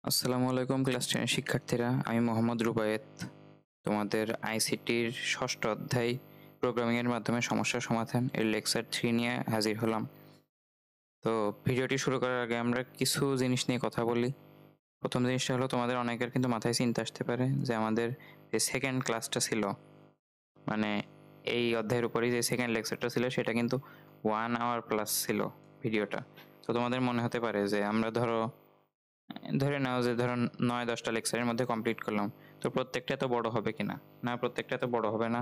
আসসালামু আলাইকুম ক্লাস 10 এর শিক্ষার্থীরা, আমি মোহাম্মদ রুবায়েত তোমাদের আইসিটির ষষ্ঠ অধ্যায় প্রোগ্রামিং এর মাধ্যমে সমস্যা সমাধান এর লেকচার 3 নিয়ে হাজির হলাম। তো ভিডিওটি শুরু করার আগে আমরা কিছু জিনিস নিয়ে কথা বলি। প্রথম জিনিসটা হলো, তোমাদের অনেকের কিন্তু মাথায় চিন্তা আসতে পারে যে আমাদের যে সেকেন্ড ক্লাসটা ছিল, মানে এই অধ্যায়ের উপরেই যে সেকেন্ড লেকচারটা ছিল, সেটা কিন্তু 1 আওয়ার প্লাস ছিল ভিডিওটা। তো তোমাদের মনে হতে পারে যে আমরা ধরে নাও যে 9-10টা লেকচারের মধ্যে কমপ্লিট করলাম, তো প্রত্যেকটা এত বড় হবে কিনা। না, প্রত্যেকটা এত বড় হবে না।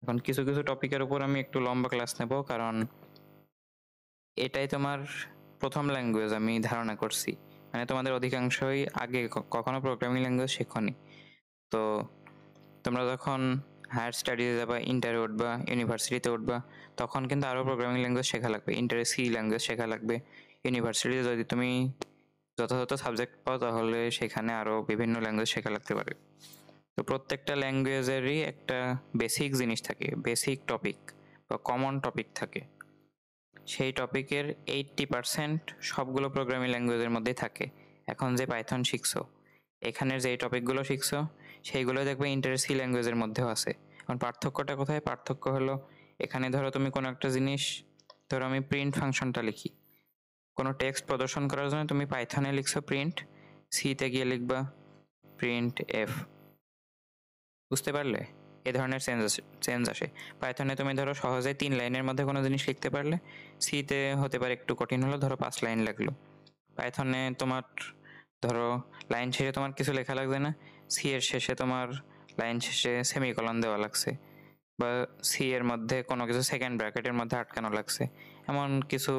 এখন কিছু কিছু টপিকের উপর আমি একটু লম্বা ক্লাস নেব, কারণ এটাই তোমার প্রথম ল্যাঙ্গুয়েজ আমি ধারণা করছি। মানে তোমাদের অধিকাংশই আগে কখনো প্রোগ্রামিং ল্যাঙ্গুয়েজ শেখনি। তো তোমরা যখন হায়ার স্টাডিজে যাবা, ইন্টারে উঠবা, ইউনিভার্সিটিতে উঠবা, তখন কিন্তু আরও প্রোগ্রামিং ল্যাঙ্গুয়েজ শেখা লাগবে। ইন্টারে সি ল্যাঙ্গুয়েজ শেখা লাগবে। ইউনিভার্সিটিতে যদি তুমি যথাযথ সাবজেক্ট পাও, তাহলে সেখানে আরও বিভিন্ন ল্যাঙ্গুয়েজ শেখা লাগতে পারে। তো প্রত্যেকটা ল্যাঙ্গুয়েজেরই একটা বেসিক জিনিস থাকে, বেসিক টপিক বা কমন টপিক থাকে। সেই টপিকের 80% সবগুলো প্রোগ্রামিং ল্যাঙ্গুয়েজের মধ্যেই থাকে। এখন যে পাইথন শিখছো, এখানের যে টপিকগুলো শিখছো, সেইগুলো দেখবে ইন্টার সি ল্যাঙ্গুয়েজের মধ্যেও আছে। এখন পার্থক্যটা কোথায়? পার্থক্য হলো, এখানে ধরো তুমি কোনো একটা জিনিস, ধরো আমি প্রিন্ট ফাংশনটা লিখি, কোনো টেক্সট প্রদর্শন করার জন্য তুমি পাইথনে লিখছো প্রিন্ট, সিতে গিয়ে লিখবা প্রিন্ট এফ। বুঝতে পারলে? এ ধরনের চেঞ্জ আসে। পাইথনে তুমি ধরো সহজে 3 লাইনের মধ্যে কোনো জিনিস লিখতে পারলে, সিতে হতে পারে একটু কঠিন হলো, ধরো 5 লাইন লাগলো। পাইথনে তোমার ধরো লাইন শেষে তোমার কিছু লেখা লাগবে না, সি এর শেষে তোমার লাইন শেষে সেমিকলন দেওয়া লাগছে, বা সি এর মধ্যে কোনো কিছু সেকেন্ড ব্র্যাকেটের মধ্যে আটকানো লাগছে। এমন কিছু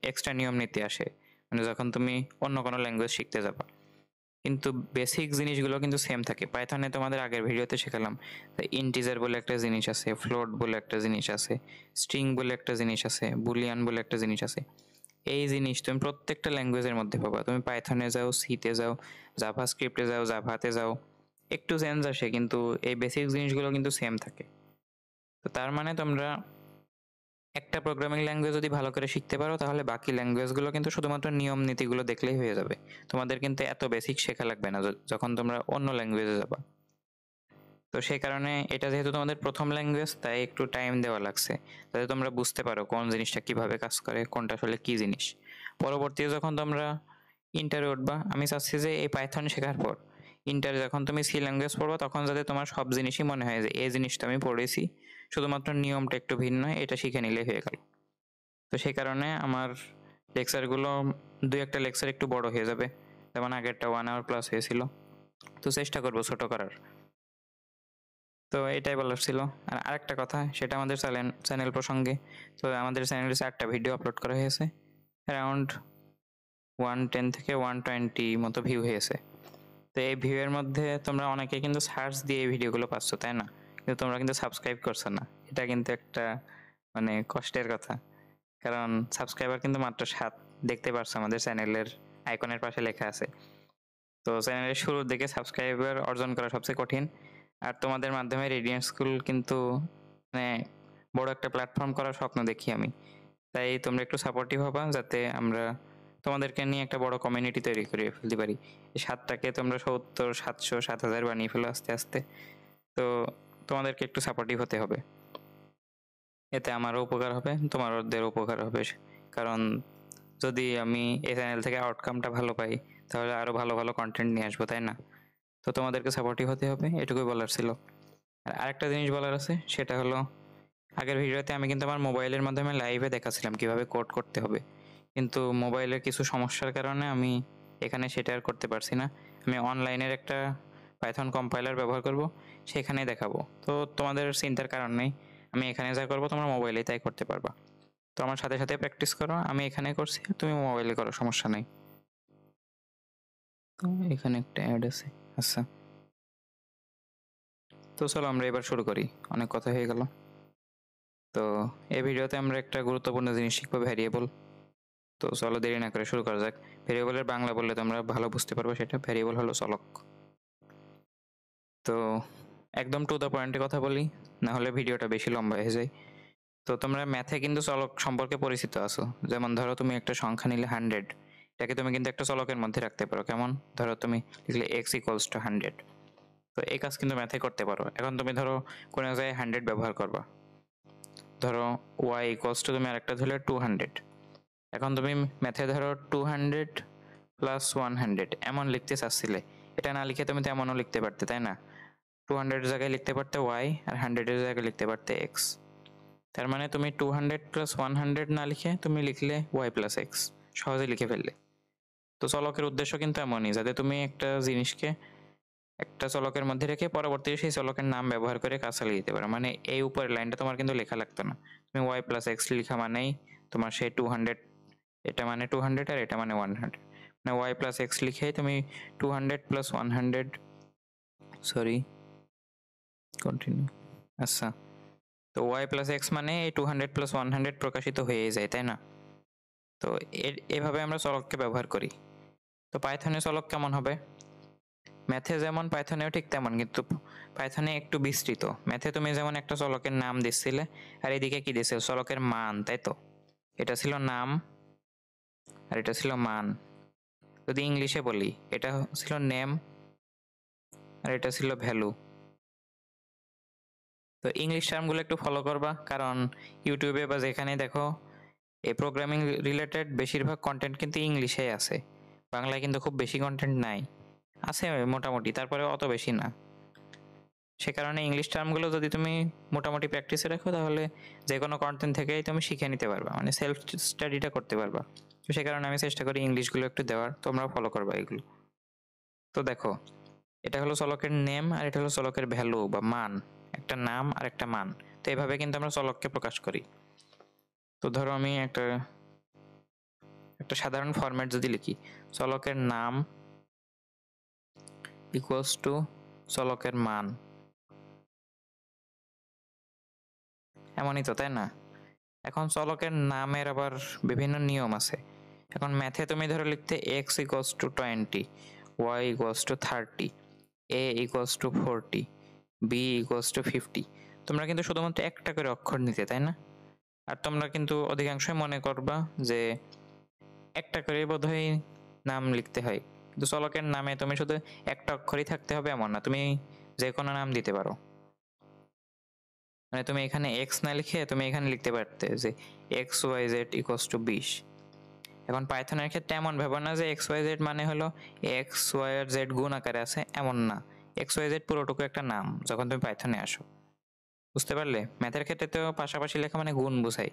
এক্সট্রা নিয়ম নীতি আসে মানে যখন তুমি অন্য কোনো ল্যাঙ্গুয়েজ শিখতে যাবা। কিন্তু বেসিক জিনিসগুলো কিন্তু সেম থাকে। পাইথনে তোমাদের আগের ভিডিওতে শেখালাম, ইন্টিজার বলে একটা জিনিস আছে, ফ্লোট বলে একটা জিনিস আছে, স্ট্রিং বলে একটা জিনিস আছে, বুলিয়ান বলে একটা জিনিস আছে। এই জিনিস তুমি প্রত্যেকটা ল্যাঙ্গুয়েজের মধ্যে পাবা। তুমি পাইথনে যাও, সিতে যাও, জাভা স্ক্রিপ্টে যাও, জাভাতে যাও, একটু চেঞ্জ আসে, কিন্তু এই বেসিক জিনিসগুলো কিন্তু সেম থাকে। তো তার মানে তোমরা একটা প্রোগ্রামিং ল্যাঙ্গুয়েজ যদি ভালো করে শিখতে পারো, তাহলে বাকি ল্যাঙ্গুয়েজগুলো কিন্তু শুধুমাত্র নিয়ম নীতিগুলো দেখলেই হয়ে যাবে। তোমাদের কিন্তু এত বেসিক শেখা লাগবে না যখন তোমরা অন্য ল্যাঙ্গুয়েজে যাবা। তো সেই কারণে এটা যেহেতু তোমাদের প্রথম ল্যাঙ্গুয়েজ, তাই একটু টাইম দেওয়া লাগছে, যাতে তোমরা বুঝতে পারো কোন জিনিসটা কিভাবে কাজ করে, কোনটা আসলে কি জিনিস। পরবর্তীতে যখন তোমরা ইন্টারে উঠবা, আমি চাচ্ছি যে এই পাইথন শেখার পর ইন্টারে যখন তুমি সি ল্যাঙ্গুয়েজ পড়বা, তখন যাতে তোমার সব জিনিসই মনে হয় যে এই জিনিসটা আমি পড়েছি, শুধুমাত্র নিয়মটা একটু ভিন্ন, এটা শিখে নিলে হয়ে গেল। তো সেই কারণে আমার লেকচারগুলো 2-একটা লেকচার একটু বড় হয়ে যাবে, যেমন আগেরটা 1 আওয়ার প্লাস হয়েছিল। তো চেষ্টা করবো ছোট করার। তো এটাই বলার ছিল। আর আরেকটা কথা, সেটা আমাদের চ্যানেল প্রসঙ্গে। তো আমাদের চ্যানেলে 4টা ভিডিও আপলোড করা হয়েছে, অ্যারাউন্ড 110 থেকে 120 মতো ভিউ হয়েছে। তো এই ভিউ এর মধ্যে তোমরা অনেকে কিন্তু সার্চ দিয়ে এই ভিডিওগুলো পাচ্ছ, তাই না? কিন্তু তোমরা কিন্তু সাবস্ক্রাইব করছো না। এটা কিন্তু একটা মানে কষ্টের কথা, কারণ সাবস্ক্রাইবার কিন্তু মাত্র 7। দেখতে পারছো আমাদের চ্যানেলের আইকনের পাশে লেখা আছে। তো চ্যানেলের শুরুর দিকে সাবস্ক্রাইবার অর্জন করা সবচেয়ে কঠিন। আর তোমাদের মাধ্যমে রেডিয়েন্ট স্কুল কিন্তু মানে বড় একটা প্ল্যাটফর্ম করার স্বপ্ন দেখি আমি। তাই তোমরা একটু সাপোর্টিভ হবা, যাতে আমরা তোমাদেরকে নিয়ে একটা বড় কমিউনিটি তৈরি করে ফেলতে পারি। এই 7টাকে তোমরা 70, 700, 7000 বানিয়ে ফেলো আস্তে আস্তে। তো তোমাদেরকে একটু সাপোর্টিভ হতে হবে, এতে আমারও উপকার হবে, তোমাদের উপকার হবে। কারণ যদি আমি এই চ্যানেল থেকে আউটকামটা ভালো পাই, তাহলে আরো ভালো ভালো কন্টেন্ট নিয়ে আসবো, তাই না? তো তোমাদেরকে সাপোর্টিভ হতে হবে, এটুকুই বলার ছিল। আর আরেকটা জিনিস বলার আছে, সেটা হলো, আগের ভিডিওতে আমি কিন্তু আমার মোবাইলের মাধ্যমে লাইভে দেখাচ্ছিলাম কিভাবে কোড করতে হবে, কিন্তু মোবাইলের কিছু সমস্যার কারণে আমি এখানে সেটা আর করতে পারছি না। আমি অনলাইনের একটা পাইথন কম্পাইলার ব্যবহার করব, সেখানেই দেখাবো। তো তোমাদের চিন্তার কারণ নেই, আমি এখানে যা করবো তোমরা মোবাইলে তাই করতে পারবা। তো আমার সাথে সাথে প্র্যাকটিস করো, আমি এখানে করছি, তুমি মোবাইলে করো, সমস্যা নেই। তো এখানে একটা অ্যাড আছে। আচ্ছা, তো চলো আমরা এবার শুরু করি, অনেক কথা হয়ে গেল। তো এই ভিডিওতে আমরা একটা গুরুত্বপূর্ণ জিনিস শিখবো, ভ্যারিয়েবল। তো চলো দেরি না করে শুরু করা যাক। ভ্যারিয়েবলের বাংলা বললে তোমরা ভালো বুঝতে পারবে, সেটা ভ্যারিয়েবল হলো চলক। তো একদম টু দ্য পয়েন্টে কথা বলি, না হলে ভিডিওটা বেশি লম্বা হয়ে যায়। তো তোমরা ম্যাথে কিন্তু চলক সম্পর্কে পরিচিত আছো। যেমন ধরো তুমি একটা সংখ্যা নিলে 100, এটাকে তুমি কিন্তু একটা চলকের মধ্যে রাখতে পারো। কেমন? ধরো তুমি লিখলে x ইকুয়ালস টু 100। তো এই কাজ কিন্তু ম্যাথে করতে পারো। এখন তুমি ধরো কোনো জায়গায় 100 ব্যবহার করবা, ধরো y ইকুয়ালস টু তুমি আরেকটা ধরলে 200। এখন তুমি ম্যাথে ধরো 200 প্লাস 100 এমন লিখতে চাচ্ছিলে, এটা না লিখে তুমি তো এমনও লিখতে পারতে, তাই না? 200 জায়গায় লিখতে পারতে y, আর 100 জায়গায় লিখতে পারতে x। তার মানে তুমি 200 প্লাস 100 না লিখে তুমি লিখলে y প্লাস x, সহজে লিখে ফেললে। তো চলকের উদ্দেশ্য কিন্তু এমনই, যাতে তুমি একটা জিনিসকে একটা চলকের মধ্যে রেখে পরবর্তীতে সেই চলকের নাম ব্যবহার করে কাজ চালিয়ে দিতে পারো। মানে এই উপরের লাইনটা তোমার কিন্তু লেখা লাগতো না, তুমি y প্লাস x লেখা মানেই তোমার সেই 200, এটা মানে 200 আর এটা মানে 100, মানে y প্লাস x লিখেই তুমি 200 প্লাস 100, সরি কন্টিনিউ, আচ্ছা, তো y প্লাস x মানে এই 200 প্লাস 100 প্রকাশিত হয়ে যায়, তাই না? তো এভাবে আমরা চলককে ব্যবহার করি। তো পাইথনে চলক কেমন হবে? ম্যাথে যেমন পাইথনেও ঠিক তেমন, কিন্তু পাইথনে একটু বিস্তৃত। ম্যাথে তুমি যেমন একটা চলকের নাম দিচ্ছিলে, আর এদিকে কি দিচ্ছিলে? চলকের মান, তাই তো? এটা ছিল নাম আর এটা ছিল মান। যদি ইংলিশে বলি, এটা ছিল নেম আর এটা ছিল ভ্যালু। তো ইংলিশ টার্মগুলো একটু ফলো করবা, কারণ ইউটিউবে বা যেখানে দেখো এই প্রোগ্রামিং রিলেটেড বেশিরভাগ কন্টেন্ট কিন্তু ইংলিশে আছে, বাংলায় কিন্তু খুব বেশি কন্টেন্ট নাই, আছে মোটামুটি, তারপরে অত বেশি না। সে কারণে ইংলিশ টার্মগুলো যদি তুমি মোটামুটি প্র্যাকটিসে রাখো, তাহলে যে কোনো কন্টেন্ট থেকেই তুমি শিখে নিতে পারবা, মানে সেলফ স্টাডিটা করতে পারবা। তো সে কারণে আমি চেষ্টা করি ইংলিশগুলো একটু দেওয়ার, তোমরাও ফলো করবা এগুলো। তো দেখো, এটা হলো চলকের নেম আর এটা হলো চলকের ভ্যালু বা মান, একটা নাম আর একটা মান। তো এইভাবে কিন্তু আমরা চলককে প্রকাশ করি। তো ধরো আমি একটা একটা সাধারণ ফরম্যাট যদি লিখি, চলকের নাম ইকুয়ালস টু চলকের মান, এমনই তো, তাই না? এখন চলকের নামের আবার বিভিন্ন নিয়ম আছে। এখন ম্যাথে তুমি ধরো লিখতে x equals to 20, y equals to 30, a equals to 40, b equals to 50। তোমরা কিন্তু শুধুমাত্র একটা করে অক্ষর নিতে, তাই না? আর তোমরা কিন্তু অধিকাংশই মনে করবা যে একটা করে বোধহয় নাম লিখতে হয়, কিন্তু চলকের নামে তুমি শুধু একটা অক্ষরই থাকতে হবে এমন না, তুমি যে কোনো নাম দিতে পারো। মানে তুমি এখানে x না লিখে তুমি এখানে লিখতে পারতে যে x y z equals to 20। এখন পাইথনের ক্ষেত্রে এমন ব্যাপার না যে এক্স ওয়াই জেড মানে হলো এক্স ওয়াই আর জেড গুণ আকারে আছে, এমন না। এক্স ওয়াই জেড পুরোটুকু একটা নাম যখন তুমি পাইথনে আসো, বুঝতে পারলে? ম্যাথের ক্ষেত্রে তো পাশাপাশি লেখা মানে গুণ বোঝায়,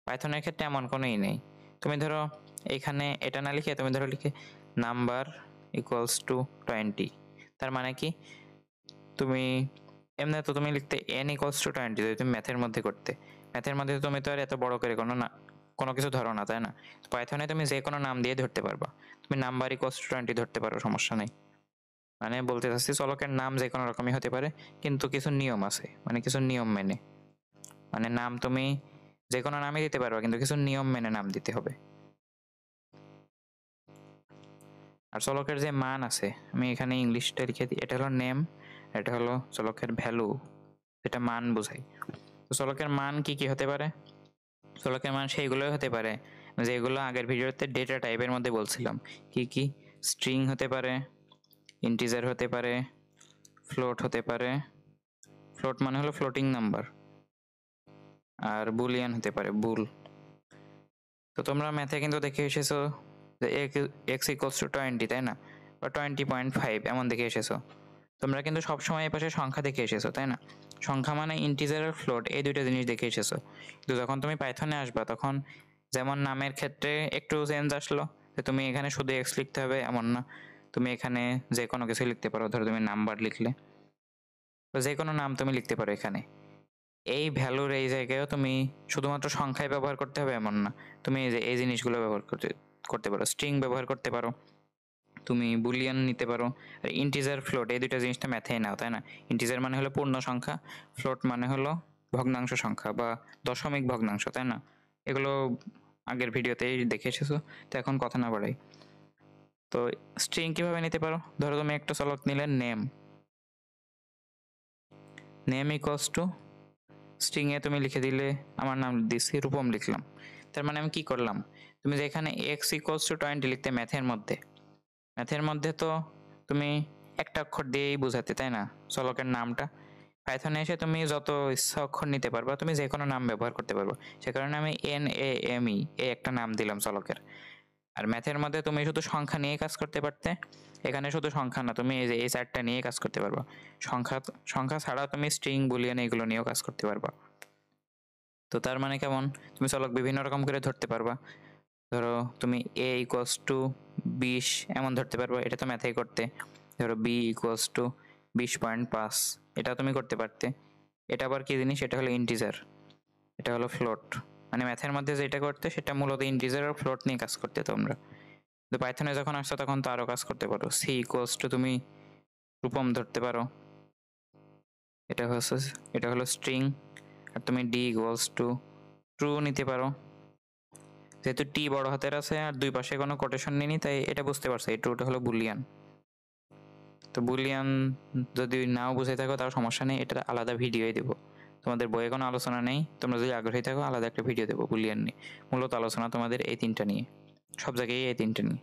পাইথনের ক্ষেত্রে এমন কোনোই নেই। তুমি ধরো এখানে এটা না লিখে তুমি ধরো লিখে নাম্বার ইকুয়ালস টু 20, তার মানে কি? তুমি এমনি তো তুমি লিখতে এন ইকুয়ালস টু 20 যদি তুমি ম্যাথের মধ্যে করতে, ম্যাথের মধ্যে তুমি তো আর এত বড় করে কোনো কিছু ধরো না, তাই না? পাইথনে তুমি যে কোনো নাম দিয়ে ধরতে পারবা, তুমি নাম্বার ইকুয়ালস টু 20 ধরতে পারো, সমস্যা নেই। মানে বলতে চাচ্ছি চলকের নাম যে কোনো রকমই হতে পারে, কিন্তু কিছু নিয়ম আছে, মানে কিছু নিয়ম মেনে, মানে নাম তুমি যে কোনো নামই দিতে পারবা, কিন্তু কিছু নিয়ম মেনে নাম দিতে হবে। আর চলকের যে মান আছে, আমি এখানে ইংলিশটা লিখে দিই, এটা হলো নেম, এটা হলো চলকের ভ্যালু, যেটা মান বোঝায়। তো চলকের মান কি কি হতে পারে? চলকের মান সেইগুলোই হতে পারে যেগুলো আগের ভিডিওতে ডেটা টাইপের মধ্যে বলছিলাম। কি কি? স্ট্রিং হতে পারে, ইন্টিজার হতে পারে, ফ্লোট হতে পারে, ফ্লোট মানে হলো ফ্লোটিং নাম্বার, আর বুলিয়ান হতে পারে, বুল। তো তোমরা ম্যাথে কিন্তু দেখে এসেছো যে এক্স ইকুয়ালস টু 20, তাই না? বা 20.5 এমন দেখে এসেছো। তোমরা কিন্তু সবসময় এই পাশে সংখ্যা দেখে এসেছো, তাই না? সংখ্যা মানে ইন্টিজার আর ফ্লোট, এই দুইটা জিনিস দেখে এসেছো। কিন্তু যখন তুমি পাইথনে আসবা, তখন যেমন নামের ক্ষেত্রে একটু চেঞ্জ আসলো, যে তুমি এখানে শুধু এক্স লিখতে হবে এমন না, তুমি এখানে যে কোনো কিছু লিখতে পারো। ধরো তুমি নাম্বার লিখলে, তো যে কোনো নাম তুমি লিখতে পারো এখানে। এই ভ্যালুর এই জায়গায়ও তুমি শুধুমাত্র সংখ্যায় ব্যবহার করতে হবে এমন না, তুমি এই জিনিসগুলো ব্যবহার করতে পারো। স্ট্রিং ব্যবহার করতে পারো, তুমি বুলিয়ান নিতে পারো। আর ইন্টিজার ফ্লোট এই দুইটা জিনিসটা ম্যাথেই নাও, তাই না? ইন্টিজার মানে হলো পূর্ণ সংখ্যা, ফ্লোট মানে হলো ভগ্নাংশ সংখ্যা বা দশমিক ভগ্নাংশ, তাই না? এগুলো আগের ভিডিওতেই দেখে এসেছো, তো এখন কথা না বাড়াই। তো স্ট্রিং কিভাবে নিতে পারো? ধরো তুমি একটা চলক নিলে name, name equals to string এ তুমি লিখে দিলে, আমার নাম দিচ্ছি রূপম লিখলাম, তার মানে আমি কি করলাম, তুমি যে এখানে x ইকুয়ালস টু 20 লিখতে ম্যাথের মধ্যে তো তুমি একটা অক্ষর দিয়েই বোঝাতে, তাই না, চলকের নামটা। পাইথনে এসে তুমি যত ইচ্ছা অক্ষর নিতে পারবা, তুমি যে কোনো নাম ব্যবহার করতে পারবা। সে কারণে আমি NAME এই একটা নাম দিলাম চলকের। আর ম্যাথের মধ্যে তুমি শুধু সংখ্যা নিয়ে কাজ করতে পারতে, এখানে শুধু সংখ্যা না, তুমি এই যে এই চারটা নিয়ে কাজ করতে পারবা। সংখ্যা ছাড়াও তুমি স্ট্রিং, বুলিয়ান এগুলো নিয়েও কাজ করতে পারবা। তো তার মানে কেমন, তুমি চলক বিভিন্ন রকম করে ধরতে পারবা। ধরো তুমি a ইকুয়ালস টু 20 এমন ধরতে পারবা, এটা তো ম্যাথেই করতে। ধরো b ইকুয়ালস টু 20.5, এটা তুমি করতে পারতে। এটা আবার কি জিনিস, এটা হলো ইন্টিজার, এটা হলো ফ্লোট। মানে ম্যাথের মধ্যে যেটা করতে সেটা মূলত ইন্টিজার আর ফ্লোট নিয়ে কাজ করতে তোমরা। তো পাইথনে যখন আসছো তখন তো আরো কাজ করতে পারো। c ইকুয়ালস টু তুমি রূপম ধরতে পারো, এটা হলো স্ট্রিং। আর তুমি d ইকুয়ালস টু ট্রু নিতে পারো। যেহেতু টি বড় হাতের আছে আর দুই পাশে কোনো কোটেশন নেই, তাই এটা বুঝতে পারছো এই ট্রুটা হলো বুলিয়ান। তো বুলিয়ান যদি নাও বুঝে থাকো তাও সমস্যা নেই, এটা আলাদা ভিডিওই দেবো। তোমাদের বইয়ে কোনো আলোচনা নেই, তোমরা যদি আগ্রহী থাকো আলাদা একটা ভিডিও দেবো বুলিয়ান নিয়ে। মূলত আলোচনা তোমাদের এই তিনটা নিয়ে, সব জায়গায় এই তিনটা নিয়ে।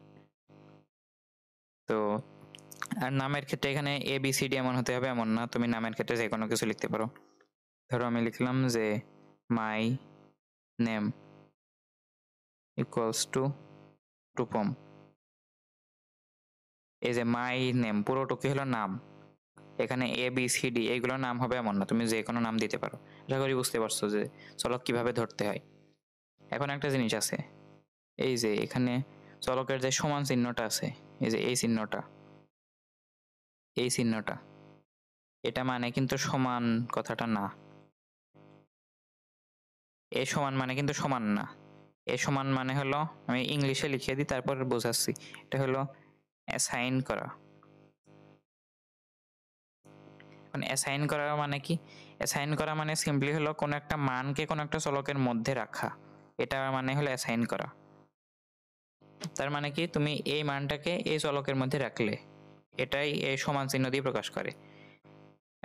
তো আর নামের ক্ষেত্রে এখানে ABCD এমন হতে হবে এমন না, তুমি নামের ক্ষেত্রে যে কোনো কিছু লিখতে পারো। ধরো আমি লিখলাম যে my name equals two Rupam. এই যে মাই নেম পুরোটুকু হলো নাম, এখানে ABCD এইগুলো নাম হবে এমন না, তুমি যে কোনো নাম দিতে পারো। আশা করি বুঝতে পারছো যে চলক কিভাবে ধরতে হয়। এখন একটা জিনিস আছে, এই যে এখানে চলকের যে সমান চিহ্নটা আছে, এই যে এই চিহ্নটা এটা মানে কিন্তু সমান কথাটা না। এ সমান মানে কিন্তু সমান না। এ সমান মানে হলো, আমি ইংলিশে লিখিয়ে দিই তারপর বোঝাচ্ছি। এটা হলো অ্যাসাইন করা। এখন অ্যাসাইন করা মানে কি, অ্যাসাইন করা মানে সিম্পলি হলো কোনো একটা মানকে কোনো একটা চলকের মধ্যে রাখা, এটা মানে হলো অ্যাসাইন করা। তার মানে কি, তুমি এই মানটাকে এই চলকের মধ্যে রাখলে, এটাই এই সমান চিহ্ন দিয়ে প্রকাশ করে।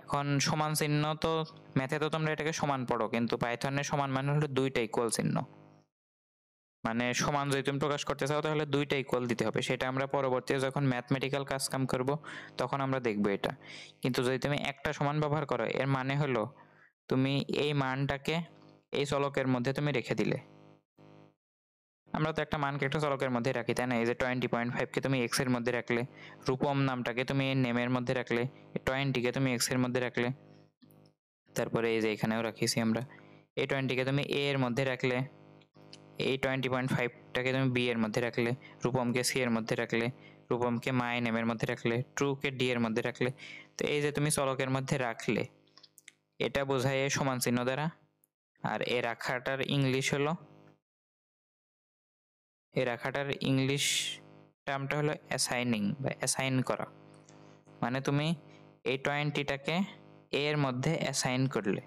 এখন সমান চিহ্ন তো ম্যাথে তো তোমরা এটাকে সমান পড়ো, কিন্তু পাইথনের সমান মানে হলো দুইটা ইকুয়াল চিহ্ন। মানে সমান যদি তুমি প্রকাশ করতে চাও তাহলে দুইটা ইকুয়াল দিতে হবে, সেটা আমরা পরবর্তীতে যখন ম্যাথমেটিক্যাল কাজ কাম করব তখন আমরা দেখবো এটা। কিন্তু যদি তুমি একটা সমান ব্যবহার করো, এর মানে হলো তুমি এই মানটাকে এই চলকের মধ্যে তুমি রেখে দিলে। আমরা তো একটা মানকে একটা চলকের মধ্যে রাখি, তাই না। এই যে 20.5 কে তুমি এক্স এর মধ্যে রাখলে, রূপম নামটাকে তুমি নেমের মধ্যে রাখলে, 20 কে তুমি এক্স এর মধ্যে রাখলে, তারপরে এই যে এখানেও রাখিছি আমরা, এই 20 কে তুমি এ এর মধ্যে রাখলে, এই 20.5টাকে তুমি বি এর মধ্যে রাখলে, রূপমকে সি এর মধ্যে রাখলে, রূপমকে মাই নেমের মধ্যে রাখলে, ট্রুকে ডি এর মধ্যে রাখলে। তো এই যে তুমি চলকের মধ্যে রাখলে, এটা বোঝায় সমান চিহ্ন দ্বারা। আর এ রাখাটার ইংলিশ হলো, এই রাখাটার ইংলিশ টার্মটা হলো অ্যাসাইনিং বা অ্যাসাইন করা। মানে তুমি এই 20টাকে এর মধ্যে অ্যাসাইন করলে।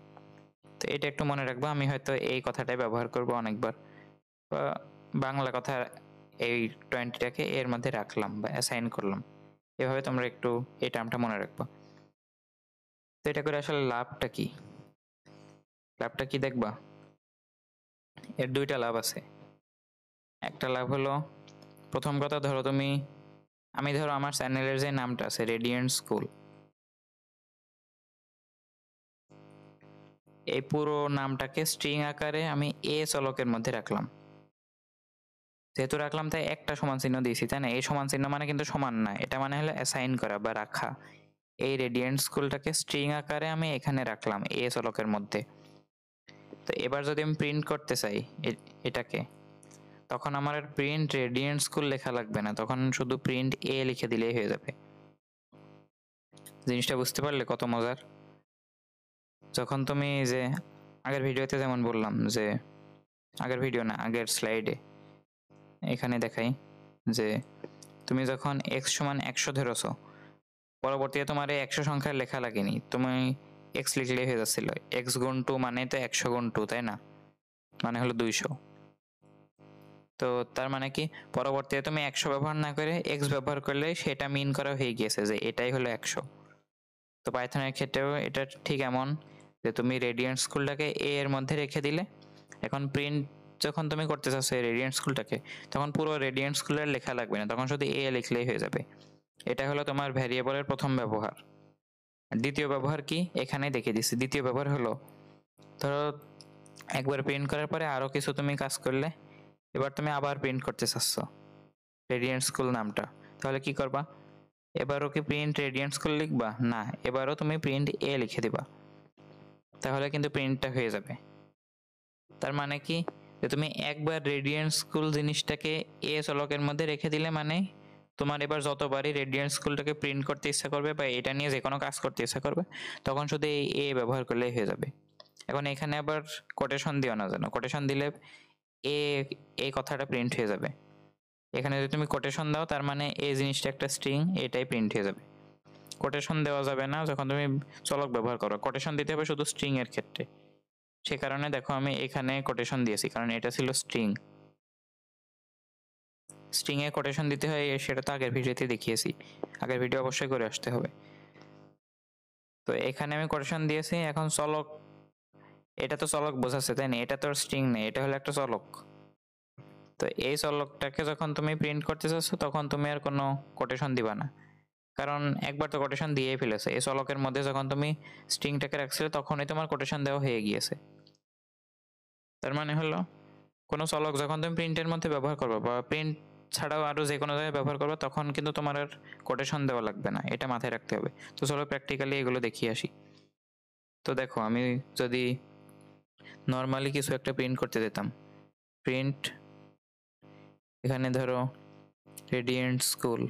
তো এটা একটু মনে রাখবো, আমি হয়তো এই কথাটাই ব্যবহার করব অনেকবার। বাংলা কথা, এই 20টাকে এর মধ্যে রাখলাম বা অ্যাসাইন করলাম, এভাবে তোমরা একটু এই টার্মটা মনে রাখবা। তো এটা করে আসলে লাভটা কি, দেখবা, এর দুইটা লাভ আছে। একটা লাভ হলো, প্রথম কথা ধরো আমি ধরো আমার চ্যানেলের যে নামটা আছে রেডিয়েন্ট স্কুল, এই পুরো নামটাকে স্ট্রিং আকারে আমি এ চলকের মধ্যে রাখলাম। যেহেতু রাখলাম তাই একটা সমান চিহ্ন দিয়েছি, তাই না। এই সমান চিহ্ন মানে কিন্তু সমান না, এটা মানে হলো অ্যাসাইন করা বা রাখা। এই রেডিয়েন্ট স্কুলটাকে স্ট্রিং আকারে আমি এখানে রাখলাম এ চলকের মধ্যে। তো এবার যদি আমি প্রিন্ট করতে চাই এটাকে, তখন আমার আর প্রিন্ট রেডিয়েন্ট স্কুল লেখা লাগবে না, তখন শুধু প্রিন্ট এ লিখে দিলেই হয়ে যাবে। জিনিসটা বুঝতে পারলে কত মজার। যখন তুমি যে আগের ভিডিওতে যেমন বললাম, যে আগের ভিডিও না, আগের স্লাইডে এখানে দেখাই যে তুমি যখন এক্স সমান 100 ধরেছো, পরবর্তীতে তোমার এই 100 সংখ্যার লেখা লাগেনি, তুমি এক্স লিখলেই হয়ে যাচ্ছিল। এক্স গুণ 2 মানে তো 100 গুণ 2, তাই না, মানে হলো 200। তো তার মানে কি, পরবর্তীতে তুমি 100 ব্যবহার না করে এক্স ব্যবহার করলে সেটা মিন করা হয়ে গিয়েছে যে এটাই হলো 100। তো পাইথনের ক্ষেত্রেও এটা ঠিক এমন, যে তুমি রেডিয়েন্ট স্কুলটাকে এ এর মধ্যে রেখে দিলে, এখন প্রিন্ট যখন তুমি করতে চাচ্ছ এই রেডিয়েন্ট স্কুলটাকে, তখন পুরো রেডিয়েন্ট স্কুলের লেখা লাগবে না, তখন শুধু এ লিখলেই হয়ে যাবে। এটা হলো তোমার ভ্যারিয়েবলের প্রথম ব্যবহার। আর দ্বিতীয় ব্যবহার কি, এখানেই দেখিয়ে দিচ্ছি। দ্বিতীয় ব্যবহার হলো, ধরো একবার প্রিন্ট করার পরে আরো কিছু তুমি কাজ করলে, এবার তুমি আবার প্রিন্ট করতে চাচ্ছ রেডিয়েন্ট স্কুল নামটা, তাহলে কি করবা, এবারও কি প্রিন্ট রেডিয়েন্ট স্কুল লিখবা না, এবারও তুমি প্রিন্ট এ লিখে দিবা, তাহলে কিন্তু প্রিন্টটা হয়ে যাবে। তার মানে কি, যে তুমি একবার রেডিয়েন্ট স্কুল জিনিসটাকে এ চলকের মধ্যে রেখে দিলে মানে তোমার এবার যতবারই রেডিয়েন্ট স্কুলটাকে প্রিন্ট করতে ইচ্ছা করবে বা এটা নিয়ে যে কোনো কাজ করতে ইচ্ছা করবে, তখন শুধু এই এ ব্যবহার করলেই হয়ে যাবে। এখন এখানে আবার কোটেশন দিও না যেন, কোটেশন দিলে এ এই কথাটা প্রিন্ট হয়ে যাবে। এখানে যদি তুমি কোটেশন দাও তার মানে এই জিনিসটা একটা স্ট্রিং, এটাই প্রিন্ট হয়ে যাবে। কোটেশন দেওয়া যাবে না যখন তুমি চলক ব্যবহার করো, কোটেশন দিতে হবে শুধু স্ট্রিং এর ক্ষেত্রে। সে কারণে দেখো আমি এখানে কোটেশন দিয়েছি, কারণ এটা ছিল স্ট্রিং। স্ট্রিং এ কোটেশন দিতে হয় সেটা তো আগের ভিডিওতে দেখিয়েছি, আগের ভিডিও অবশ্যই করে আসতে হবে। তো এখানে আমি কোটেশন দিয়েছি। এখন চলক, এটা তো চলক বোঝাচ্ছে তাই না, এটা তো স্ট্রিং নেই, এটা হলো একটা চলক। তো এই চলকটাকে যখন তুমি প্রিন্ট করতে চাচ্ছ তখন তুমি আর কোনো কোটেশন দিবা না, কারণ একবার তো কোটেশন দিয়েই ফেলেছে। এই চলকের মধ্যে যখন তুমি স্ট্রিংটাকে রাখছিলে তখনই তোমার কোটেশন দেওয়া হয়ে গিয়েছে। তার মানে হলো, কোনো চলক যখন তুমি প্রিন্টের মধ্যে ব্যবহার করবে বা প্রিন্ট ছাড়াও আরও যে কোনো জায়গায় ব্যবহার করবে, তখন কিন্তু তোমার আর কোটেশন দেওয়া লাগবে না, এটা মাথায় রাখতে হবে। তো চলো প্র্যাকটিক্যালি এগুলো দেখিয়ে আসি। তো দেখো আমি যদি নর্মালি কিছু একটা প্রিন্ট করতে দিতাম, প্রিন্ট এখানে ধরো রেডিয়েন্ট স্কুল,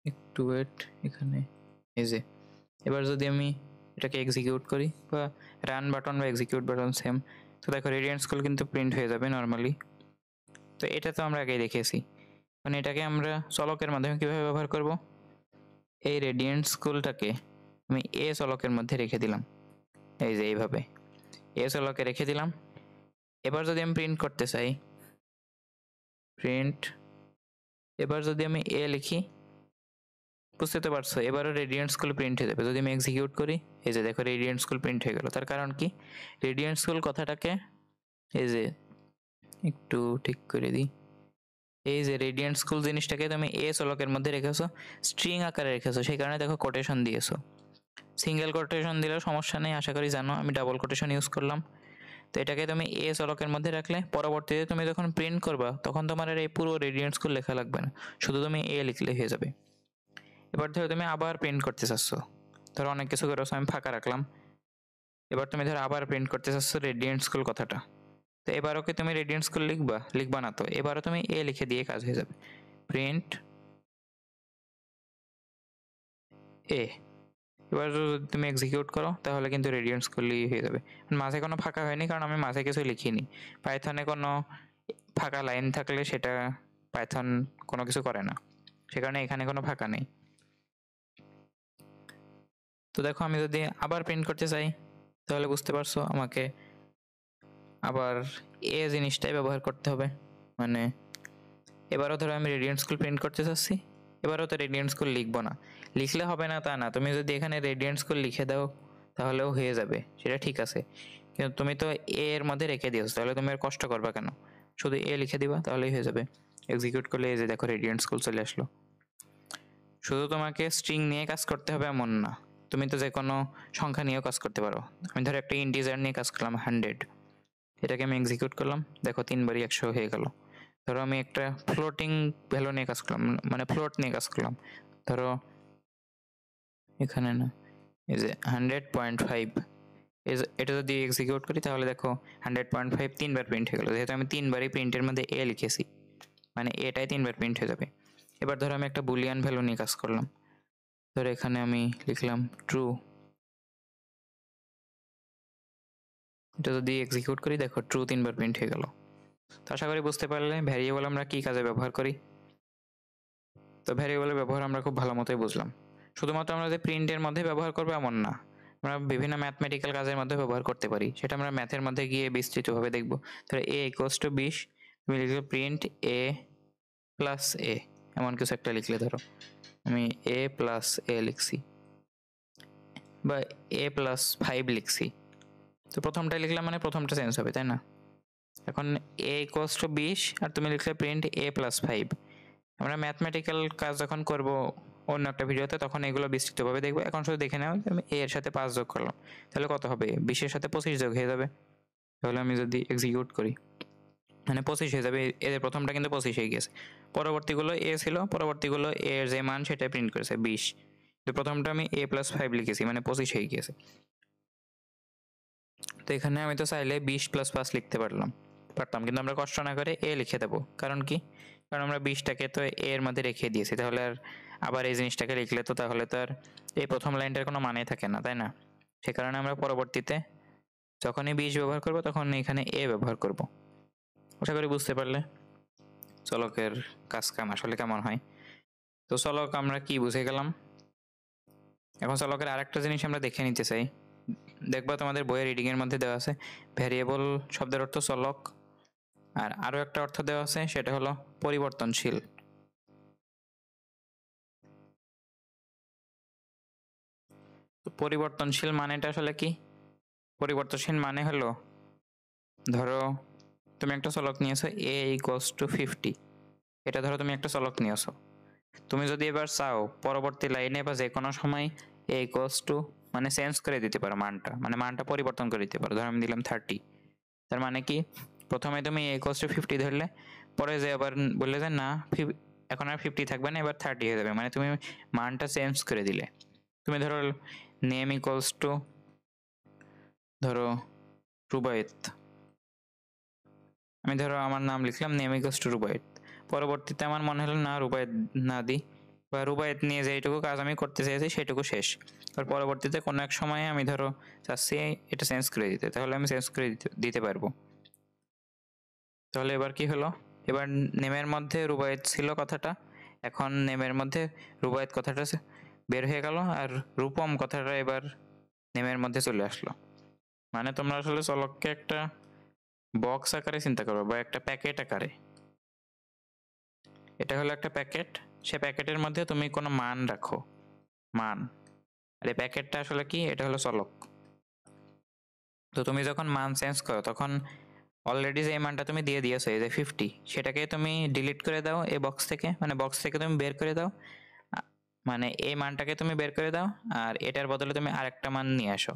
একটু ওয়েট, এখানে এই যে, এবার যদি আমি এটাকে এক্সিকিউট করি, বা রান বাটন বা এক্সিকিউট বাটন সেম, তো দেখো রেডিয়েন্ট স্কুল কিন্তু প্রিন্ট হয়ে যাবে নর্মালি। তো এটা তো আমরা আগেই দেখেছি। মানে এটাকে আমরা চলকের মাধ্যমে কিভাবে ব্যবহার করব, এই রেডিয়েন্ট স্কুলটাকে আমি এ চলকের মধ্যে রেখে দিলাম, এই যে এইভাবে এ চলকে রেখে দিলাম। এবার যদি আমি প্রিন্ট করতে চাই, প্রিন্ট, এবার যদি আমি এ লিখি, বুঝতে তো পারছো এবারও রেডিয়েন্ট স্কুল প্রিন্ট হয়ে যাবে। যদি আমি এক্সিকিউট করি, এই যে দেখো রেডিয়েন্ট স্কুল প্রিন্ট হয়ে গেল। তার কারণ কি, রেডিয়েন্ট স্কুল কথাটাকে এই যে একটু ঠিক করে দিই, এই যে রেডিয়েন্ট স্কুল জিনিসটাকে তুমি এ চলকের মধ্যে রেখেছো, স্ট্রিং আকারে রেখেছো, সেই কারণে দেখো কোটেশন দিয়েছো। সিঙ্গেল কোটেশন দিলেও সমস্যা নেই, আশা করি জানো, আমি ডাবল কোটেশন ইউজ করলাম। তো এটাকে তুমি এ চলকের মধ্যে রাখলে পরবর্তীতে তুমি যখন প্রিন্ট করবা তখন তোমার আর এই পুরো রেডিয়েন্ট স্কুল লেখা লাগবে না, শুধু তুমি এ লিখলে হয়ে যাবে। এবার ধরো তুমি আবার প্রিন্ট করতে চাচ্ছ, ধরো অনেক কিছু করেছো, আমি ফাঁকা রাখলাম। এবার তুমি ধরো আবার প্রিন্ট করতে চাচ্ছ রেডিয়েন্ট স্কুল কথাটা, তো এবারও কি তুমি রেডিয়েন্ট স্কুল লিখবা না, তো এবারও তুমি এ লিখে দিয়ে কাজ হয়ে যাবে, প্রিন্ট এ। এবার যদি তুমি এক্সিকিউট করো তাহলে কিন্তু রেডিয়েন্ট স্কুলই হয়ে যাবে। মাঝে কোনো ফাঁকা হয়নি, কারণ আমি মাঝে কিছু লিখিনি। পাইথনে কোনো ফাঁকা লাইন থাকলে সেটা পাইথন কোনো কিছু করে না, সে কারণে এখানে কোনো ফাঁকা নেই। তো দেখো আমি যদি আবার প্রিন্ট করতে চাই, তাহলে বুঝতে পারছো আমাকে আবার এ জিনিসটাই ব্যবহার করতে হবে। মানে এবারও ধরো আমি রেডিয়েন্ট স্কুল প্রিন্ট করতে চাচ্ছি, এবারও তো রেডিয়েন্ট স্কুল লিখবো না, লিখলে হবে না তা না, তুমি যদি এখানে রেডিয়েন্ট স্কুল লিখে দাও তাহলেও হয়ে যাবে, সেটা ঠিক আছে। কিন্তু তুমি তো এ এর মধ্যে রেখে দিয়েছো, তাহলে তুমি আর কষ্ট করবা কেন, শুধু এ লিখে দিবা তাহলেই হয়ে যাবে। এক্সিকিউট করলে এই যে দেখো রেডিয়েন্ট স্কুল চলে আসলো। শুধু তোমাকে স্ট্রিং নিয়ে কাজ করতে হবে এমন না, তুমি তো যে কোনো সংখ্যা নিয়েও কাজ করতে পারো। আমি ধরো একটা ইন্টিজার নিয়ে কাজ করলাম 100, এটাকে আমি এক্সিকিউট করলাম, দেখো 3বারই 100 হয়ে গেল। ধরো আমি একটা ফ্লোটিং ভ্যালু নিয়ে কাজ করলাম, মানে ফ্লোট নিয়ে কাজ করলাম, ধরো এখানে না, এই যে 100.5, এটা যদি এক্সিকিউট করি তাহলে দেখো 100.5 3বার প্রিন্ট হয়ে গেল, যেহেতু আমি 3বারই প্রিন্টের মধ্যে এ লিখেছি, মানে এটাই 3বার প্রিন্ট হয়ে যাবে। এবার ধরো আমি একটা বুলিয়ান ভ্যালু নিয়ে কাজ করলাম, ধরো এখানে আমি লিখলাম ট্রু, এটা যদি এক্সিকিউট করি দেখো ট্রু 3বার প্রিন্ট হয়ে গেল। তো আশা করি বুঝতে পারলে ভ্যারিয়েবল আমরা কি কাজে ব্যবহার করি। তো ভ্যারিয়েবলের ব্যবহার আমরা খুব ভালো মতোই বুঝলাম। শুধুমাত্র আমরা যে প্রিন্টের মধ্যে ব্যবহার করবো এমন না, আমরা বিভিন্ন ম্যাথমেটিক্যাল কাজের মধ্যে ব্যবহার করতে পারি, সেটা আমরা ম্যাথের মধ্যে গিয়ে বিস্তৃতভাবে দেখবো। তাহলে এ ইকুয়ালস টু 20, তুমি লিখলে প্রিন্ট এ প্লাস এ, এমন কিছু একটা লিখলে, ধরো আমি এ প্লাস এ লিখছি, বা a+5 লিখছি, তো প্রথমটা লিখলাম মানে প্রথমটা চেঞ্জ হবে, তাই না? এখন a = 20 আর তুমি লিখলে প্রিন্ট a+5। আমরা ম্যাথমেটিক্যাল কাজ যখন করব অন্য একটা ভিডিওতে তখন এগুলো বিস্তৃতভাবে দেখবো। এখন শুধু দেখে নাও, আমি a এর সাথে 5 যোগ করলাম, তাহলে কত হবে? 20 এর সাথে 25 যোগ হয়ে যাবে। তাহলে আমি যদি এক্সিকিউট করি মানে 25 হয়ে যাবে। এদের প্রথমটা কিন্তু 25 হয়ে গেছে, পরবর্তীগুলো a ছিল, পরবর্তীগুলো a এর যে মান সেটা প্রিন্ট করেছে 20। তো প্রথমটা আমি a+5 লিখেছি মানে 25 হয়ে গেছে। তো এখানে আমি তো চাইলে 20 + 5 লিখতে পারতাম, কিন্তু আমরা কষ্ট না করে a লিখে দেবো। কারণ কি? কারণ আমরা 20টাকে তো a এর মধ্যে রেখে দিয়েছি, তাহলে আর আবার এই জিনিসটাকে লিখলে তো তাহলে তো আর এই প্রথম লাইনটার কোনো মানে থাকে না, তাই না? সে কারণে আমরা পরবর্তীতে যখনই 20 ব্যবহার করব তখন এখানে a ব্যবহার করব। আশা করি বুঝতে পারলে চলকের কাজ কাম আসলে কেমন হয়। তো চলক আমরা কি বুঝে গেলাম। এখন চলকের আরেকটা জিনিস আমরা দেখে নিতে চাই। দেখবা তোমাদের বইয়ের রিডিং এর মধ্যে দেওয়া আছে ভ্যারিয়েবল শব্দের অর্থ চলক, আর আরো একটা অর্থ দেওয়া আছে সেটা হলো পরিবর্তনশীল। তো পরিবর্তনশীল মানেটা আসলে কি? পরিবর্তনশীল মানে হলো, ধরো তুমি একটা চলক নিয়েছো a = 50, এটা ধরো তুমি একটা চলক নিয়েছো। তুমি যদি এবার চাও পরবর্তী লাইনে বা যে কোনো সময় a মানে চেঞ্জ করে দিতে পারো মানটা, মানে মানটা পরিবর্তন করে দিতে পারো। ধরো আমি দিলাম 30, তার মানে কি প্রথমে তুমি a = 50 ধরলে, পরে যে আবার বললে যে না এখন আর 50 থাকবে না, এবার 30 হয়ে যাবে, মানে তুমি মানটা চেঞ্জ করে দিলে। তুমি ধরো নেম ধরো রুবায়েত, আমি ধরো আমার নাম লিখলাম নেম রুবায়েত, পরবর্তীতে আমার মনে হলো না রুবায়েত না দিই, বা রুবায়েত নিয়ে যেটুকু কাজ আমি করতে চেয়েছি সেটুকু শেষ। আর পরবর্তীতে কোনো এক সময়ে আমি ধরো চাচ্ছি এটা চেঞ্জ করে দিতে, তাহলে আমি চেঞ্জ করে দিতে পারবো। তাহলে এবার কি হলো? এবার নেমের মধ্যে রুবায়েত ছিল কথাটা, এখন নেমের মধ্যে রুবায়েত কথাটা বের হয়ে গেল, আর রূপম কথাটা এবার নেমের মধ্যে চলে আসলো। মানে তোমরা আসলে চলককে একটা বক্স আকারে চিন্তা করো বা একটা প্যাকেট আকারে। এটা হলো একটা প্যাকেট, সে প্যাকেটের মধ্যে তুমি কোনো মান রাখো, মান। আর এই প্যাকেটটা আসলে কি? এটা হলো চলক। তো তুমি যখন মান চেঞ্জ করো তখন অলরেডি যে মানটা তুমি দিয়ে দিয়েছো এই যে 50, সেটাকে তুমি ডিলিট করে দাও এই বক্স থেকে, মানে বক্স থেকে তুমি বের করে দাও, মানে এই মানটাকে তুমি বের করে দাও, আর এটার বদলে তুমি আরেকটা মান নিয়ে আসো।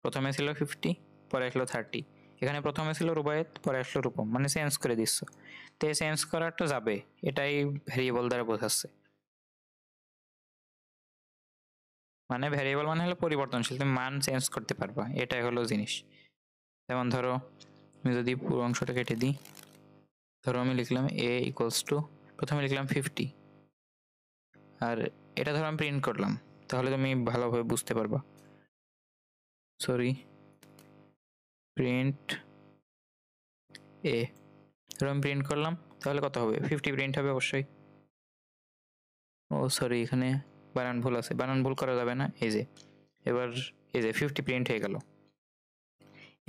প্রথমে ছিল 50, পরে আসলো 30। এখানে প্রথমে ছিল রুবায়েত, পরে আসলো রূপম, মানে চেঞ্জ করে দিচ্ছ। তো এই চেঞ্জ করাটা যাবে, এটাই ভ্যারিয়েবল দ্বারা বোঝাচ্ছে। মানে ভ্যারিয়েবল মানে হলো পরিবর্তনশীল, তুমি মান চেঞ্জ করতে পারবা, এটাই হলো জিনিস। যেমন ধরো আমি যদি পুরো অংশটা কেটে দিই, ধরো আমি লিখলাম a = প্রথমে লিখলাম 50, আর এটা ধরো আমি প্রিন্ট করলাম, তাহলে তুমি ভালোভাবে বুঝতে পারবা। সরি, প্রিন্ট a, ধরো আমি প্রিন্ট করলাম, তাহলে কত হবে? 50 প্রিন্ট হবে অবশ্যই। ও সরি, এখানে বানান ভুল আছে, বানান ভুল করা যাবে না। এই যে এবার এই যে 50 প্রিন্ট হয়ে গেল।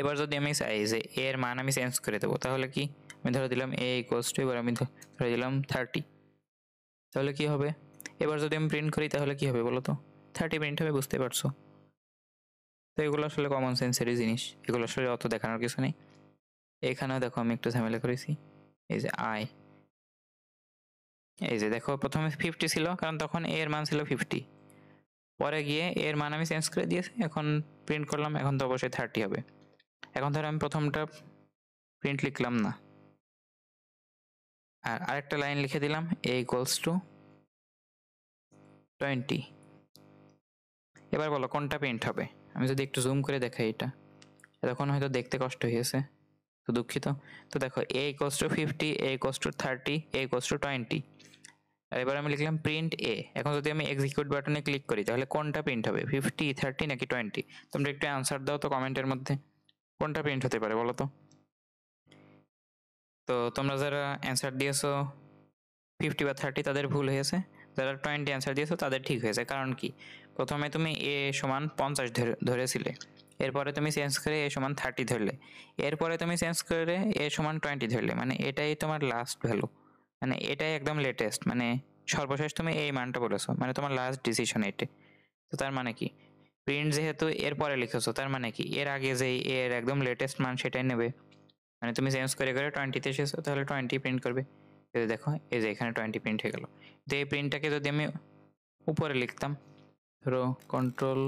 এবার যদি আমি চাই যে এর মান আমি চেঞ্জ করে দেবো, তাহলে কি? আমি ধরে দিলাম a = এবার আমি ধরে দিলাম 30, তাহলে কি হবে? এবার যদি আমি প্রিন্ট করি তাহলে কি হবে বলো তো? 30 প্রিন্ট হবে, বুঝতে পারছো? তো এগুলো আসলে কমন সেন্সেরই জিনিস, এগুলো আসলে অত দেখানোর কিছু নেই। এখানেও দেখো আমি একটু ঝামেলা করেছি, এই যে এই যে দেখো প্রথমে 50 ছিল কারণ তখন এর মান ছিল 50, পরে গিয়ে এর মান আমি চেঞ্জ করে দিয়েছি, এখন প্রিন্ট করলাম, এখন তো অবশ্যই 30 হবে। এখন ধরো আমি প্রথমটা প্রিন্ট লিখলাম না, আর আরেকটা লাইন লিখে দিলাম a = 20। এবার বলো কোনটা প্রিন্ট হবে? আমি যদি একটু জুম করে দেখাই, এটা তখন হয়তো দেখতে কষ্ট হয়েছে, তো দুঃখিত। তো দেখো a = 50, a = 30, a = 20। আর এবার আমি লিখলাম প্রিন্ট a। এখন যদি আমি এক্সিকিউট বাটনে ক্লিক করি তাহলে কোনটা প্রিন্ট হবে? 50, 30 নাকি 20? তোমরা একটু অ্যান্সার দাও তো কমেন্টের মধ্যে, কোনটা প্রিন্ট হতে পারে বলো তো? তো তোমরা যারা অ্যান্সার দিয়েছো 50 বা 30 তাদের ভুল হয়েছে, যারা 20 অ্যান্সার দিয়েছো তাদের ঠিক হয়েছে। কারণ কি? প্রথমে তুমি a = 50 ধরেছিলে, এরপরে তুমি চেঞ্জ করে a = 30 ধরলে, এরপরে তুমি চেঞ্জ করে a = 20 ধরলে, মানে এটাই তোমার লাস্ট ভ্যালু, মানে এটাই একদম লেটেস্ট, মানে সর্বশেষ তুমি এই মানটা বলেছো, মানে তোমার লাস্ট ডিসিশন এটাই। তো তার মানে কি? প্রিন্ট যেহেতু এর পরে লিখেছো, তার মানে কি এর আগে যে এর একদম লেটেস্ট মান সেটাই নেবে। মানে তুমি চেঞ্জ করে করে 20-তে এসেছো, তাহলে 20 প্রিন্ট করবে। এই যে দেখো, এই যে এখানে 20 প্রিন্ট হয়ে গেল। তো এই প্রিন্টটাকে যদি আমি উপরে লিখতাম, ধরো কন্ট্রোল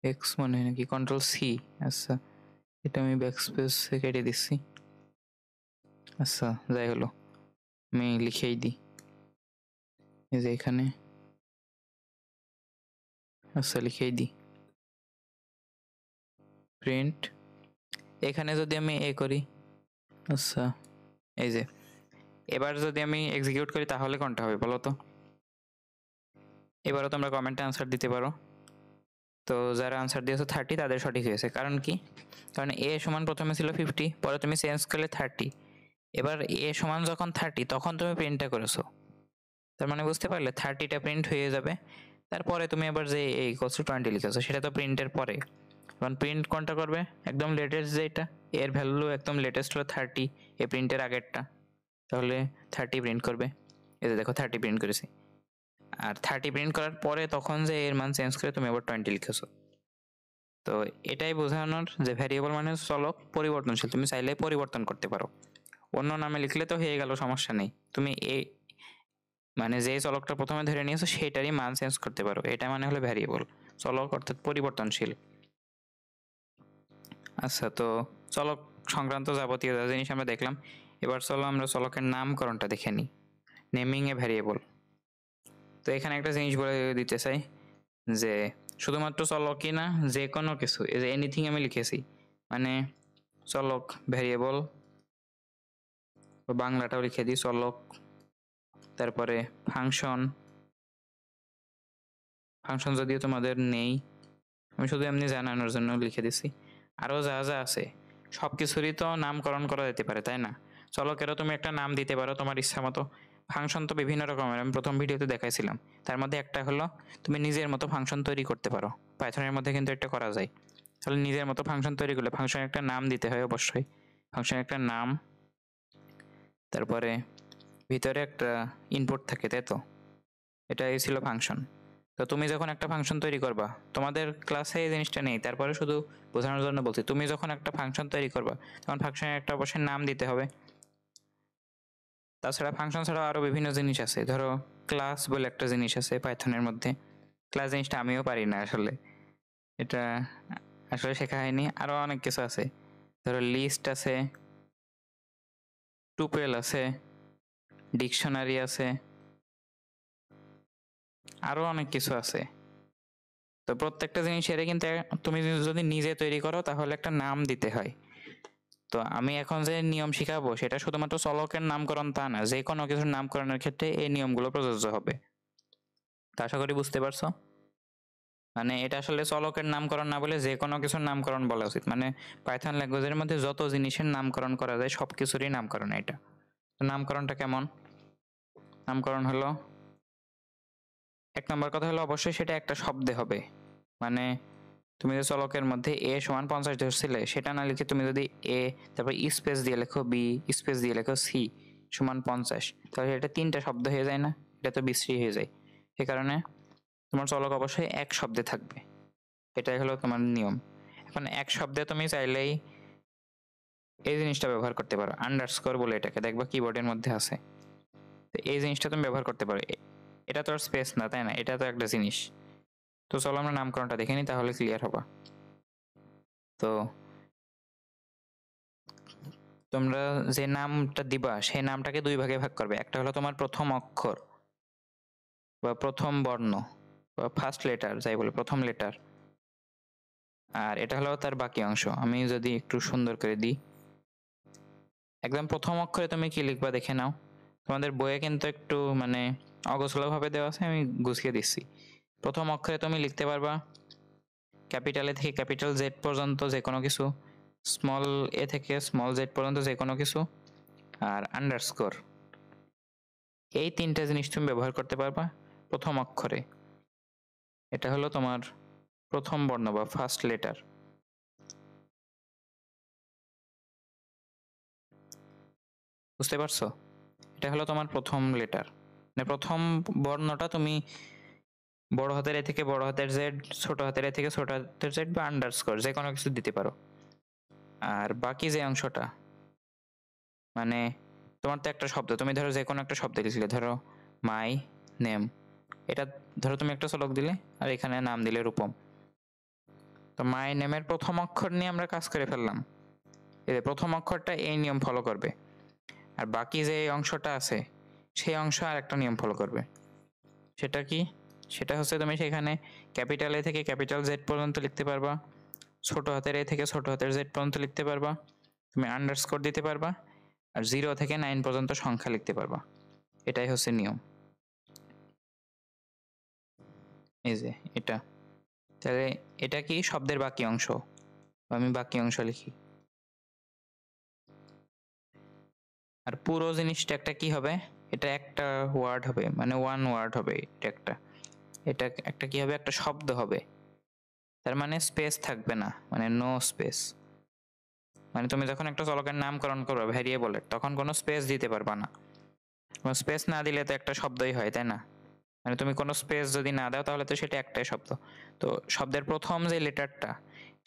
এক্স মনে হয় নাকি কন্ট্রোল সি, আচ্ছা এটা আমি ব্যাকস্পেস কেটে দিচ্ছি। আচ্ছা যাই হলো, আমি লিখেই দিই এই যে এখানে, আচ্ছা লিখেই দিই প্রিন্ট। এখানে যদি আমি এ করি, আচ্ছা এই যে এবার যদি আমি এক্সিকিউট করি তাহলে কোনটা হবে বলো তো? এবারও তোমরা কমেন্টে আনসার দিতে পারো। তো যারা আনসার দিয়েছো 30 তাদের সঠিক হয়েছে। কারণ কি? কারণ এ সমান প্রথমে ছিল 50, পরে তুমি চেঞ্জ করলে 30। এবার এ সমান যখন 30 তখন তুমি প্রিন্টটা করেছো, তার মানে বুঝতে পারলে 30টা প্রিন্ট হয়ে যাবে। তারপরে তুমি আবার যে এ ইকুয়ালস টু 20 লিখেছো সেটা তো প্রিন্টের পরে। কারণ প্রিন্ট কোনটা করবে? একদম লেটেস্ট যেটা, এর ভ্যালু একদম লেটেস্ট হলো 30, এ প্রিন্টের আগেরটা, তাহলে 30 প্রিন্ট করবে। এই যে দেখো 30 প্রিন্ট করেছি। আর 30 প্রিন্ট করার পরে তখন যে এর মান চেঞ্জ করে তুমি আবার 20 লিখেছো। তো এটাই বোঝানোর যে ভ্যারিয়েবল মানে চলক পরিবর্তনশীল, তুমি চাইলে পরিবর্তন করতে পারো। অন্য নামে লিখলে তো হয়ে গেল, সমস্যা নেই। তুমি এই মানে যে চলকটা প্রথমে ধরে নিয়েছো সেটারই মান চেঞ্জ করতে পারো, এটা মানে হলো ভ্যারিয়েবল, চলক অর্থাৎ পরিবর্তনশীল। আচ্ছা, তো চলক সংক্রান্ত যাবতীয় যা জিনিস আমরা দেখলাম, এবার চলো আমরা চলকের নামকরণটা দেখে নিই, নেমিং এ ভ্যারিয়েবল। তো এখানে একটা জিনিস বলে দিতে চাই যে শুধুমাত্র চলকই না, যে কোনো কিছু, এই যে এনিথিং আমি লিখেছি, মানে চলক ভ্যারিয়েবল, বাংলাটাও লিখে দিই চলক, তারপরে ফাংশন, ফাংশন যদিও তোমাদের নেই, আমি শুধু এমনি জানানোর জন্য লিখে দিছি। আরও যা যা আছে সব কিছুরই তো নামকরণ করা যেতে পারে, তাই না? চলকেরও তুমি একটা নাম দিতে পারো তোমার ইচ্ছা মতো। ফাংশন তো বিভিন্ন রকমের, আমি প্রথম ভিডিওতে দেখাইছিলাম। তার মধ্যে একটা হলো তুমি নিজের মতো ফাংশন তৈরি করতে পারো, পাইথনের মধ্যে কিন্তু এটা করা যায়। তাহলে নিজের মতো ফাংশন তৈরি করলে ফাংশনের একটা নাম দিতে হয় অবশ্যই, ফাংশনের একটা নাম, তারপরে ভিতরে একটা ইনপুট থাকে, তাই তো? এটাই ছিল ফাংশন। তো তুমি যখন একটা ফাংশন তৈরি করবা, তোমাদের ক্লাসে এই জিনিসটা নেই, তারপরে শুধু বোঝানোর জন্য বলছি, তুমি যখন একটা ফাংশন তৈরি করবা তখন ফাংশনের একটা অবশ্যই নাম দিতে হবে। তাছাড়া ফাংশন ছাড়াও আরো বিভিন্ন জিনিস আছে, ধরো ক্লাস বলে একটা জিনিস আছে পাইথনের মধ্যে। ক্লাস জিনিসটা আমিও পারি না আসলে, এটা আসলে শেখা হয়নি। আরো অনেক কিছু আছে, ধরো লিস্ট আছে, টুপেল আছে, ডিকশনারি আছে, আরো অনেক কিছু আছে। তো প্রত্যেকটা জিনিসের কিন্তু তুমি যদি নিজে তৈরি করো তাহলে একটা নাম দিতে হয়। তো আমি এখন যে নিয়ম শিখাবো সেটা শুধুমাত্র চলকের নামকরণ তা না, যে কোনো কিছুর নামকরণের ক্ষেত্রে এই নিয়মগুলো প্রযোজ্য হবে। তা আশা করি বুঝতে পারছো। মানে এটা আসলে চলকের নামকরণ না বলে যে কোনো কিছুর নামকরণ বলা উচিত। মানে পাইথন ল্যাঙ্গুয়েজের মধ্যে যত জিনিসের নামকরণ করা যায় সব কিছুরই নামকরণ এটা। তো নামকরণটা কেমন? নামকরণ হলো, এক নম্বর কথা হলো অবশ্যই সেটা একটা শব্দে হবে। মানে তুমি যে চলকের মধ্যে এ সমান 50 ধরছিলে, সেটা না লিখে তুমি যদি এ তারপর স্পেস দিয়ে লেখো বি, স্পেস দিয়ে লেখো সি সমান 50, তাহলে এটা তিনটা শব্দ হয়ে যায় না? এটা তো বিশ্রী হয়ে যায়। সে কারণে তোমার চলক অবশ্যই এক শব্দে থাকবে, এটাই হলো তোমার নিয়ম। এখন এক শব্দে তুমি চাইলেই এই জিনিসটা ব্যবহার করতে পারো, আন্ডারস্কোর বলে এটাকে, দেখবা কিবোর্ডের মধ্যে আছে। তো এই জিনিসটা তুমি ব্যবহার করতে পারো। এটা তো আর স্পেস না, তাই না? এটা তো একটা জিনিস। তো চলো আমরা নামকরণটা দেখে নিই, তাহলে ক্লিয়ার হবা। তো তোমরা যে নামটা দিবা সেই নামটাকে দুই ভাগে ভাগ করবে। একটা হলো তোমার প্রথম অক্ষর বা প্রথম বর্ণ বা ফার্স্ট লেটার, যাই বলে প্রথম লেটার, আর এটা হলো তার বাকি অংশ। আমি যদি একটু সুন্দর করে দিই, একদম প্রথম অক্ষরে তুমি কি লিখবা দেখে নাও। তোমাদের বইয়ে কিন্তু একটু মানে অগোছালো ভাবে দেওয়া আছে, আমি গুছিয়ে দিচ্ছি। প্রথম অক্ষরে তুমি লিখতে পারবা ক্যাপিটাল এ থেকে ক্যাপিটাল জেড পর্যন্ত যে কোনো কিছু, স্মল এ থেকে স্মল জেড পর্যন্ত যে কোনো কিছু, আর আন্ডারস্কোর। এই তিনটা জিনিস তুমি ব্যবহার করতে পারবা প্রথম অক্ষরে। এটা হলো তোমার প্রথম বর্ণ বা ফার্স্ট লেটার। বুঝতে পারছো? এটা হলো তোমার প্রথম লেটার, মানে প্রথম বর্ণটা তুমি বড় হাতের এ থেকে বড় হাতের জেড, ছোট হাতের এ থেকে ছোট হাতের জেড বা আন্ডারস্কোর যে কোনো কিছু দিতে পারো। আর বাকি যে অংশটা, মানে তোমার তো একটা শব্দ, তুমি ধরো যে কোনো একটা শব্দ লিখলে, ধরো মাই নেম, এটা ধরো তুমি একটা চলক দিলে আর এখানে নাম দিলে রূপম। তো মাই নেমের প্রথম অক্ষর নিয়ে আমরা কাজ করে ফেললাম। এই যে প্রথম অক্ষরটা এই নিয়ম ফলো করবে, আর বাকি যে অংশটা আছে সেই অংশ আর একটা নিয়ম ফলো করবে। সেটা কি? সেটা হচ্ছে তুমি সেখানে ক্যাপিটাল এ থেকে ক্যাপিটাল জেড পর্যন্ত লিখতে পারবা, ছোট হাতের এ থেকে ছোট হাতের জেড পর্যন্ত লিখতে পারবা, তুমি আন্ডারস্কোর দিতে পারবা, আর 0 থেকে 9 পর্যন্ত সংখ্যা লিখতে পারবা। এটাই হচ্ছে নিয়ম। এই যে এটা, তাহলে এটা কি শব্দের বাকি অংশ, আমি বাকি অংশ লিখি। আর পুরো জিনিসটা একটা কি হবে, এটা একটা ওয়ার্ড হবে, মানে ওয়ান ওয়ার্ড হবে, এটা একটা কি হবে, একটা শব্দ হবে। তার মানে স্পেস থাকবে না, মানে নো স্পেস। মানে তুমি যখন একটা চলকের নামকরণ করবে ভ্যারিয়েবলের, তখন কোনো স্পেস দিতে পারবা না। কোনো স্পেস না দিলে তো একটা শব্দই হয়, তাই না? মানে তুমি কোনো স্পেস যদি না দাও তাহলে তো সেটা একটাই শব্দ। তো শব্দের প্রথম যে লেটারটা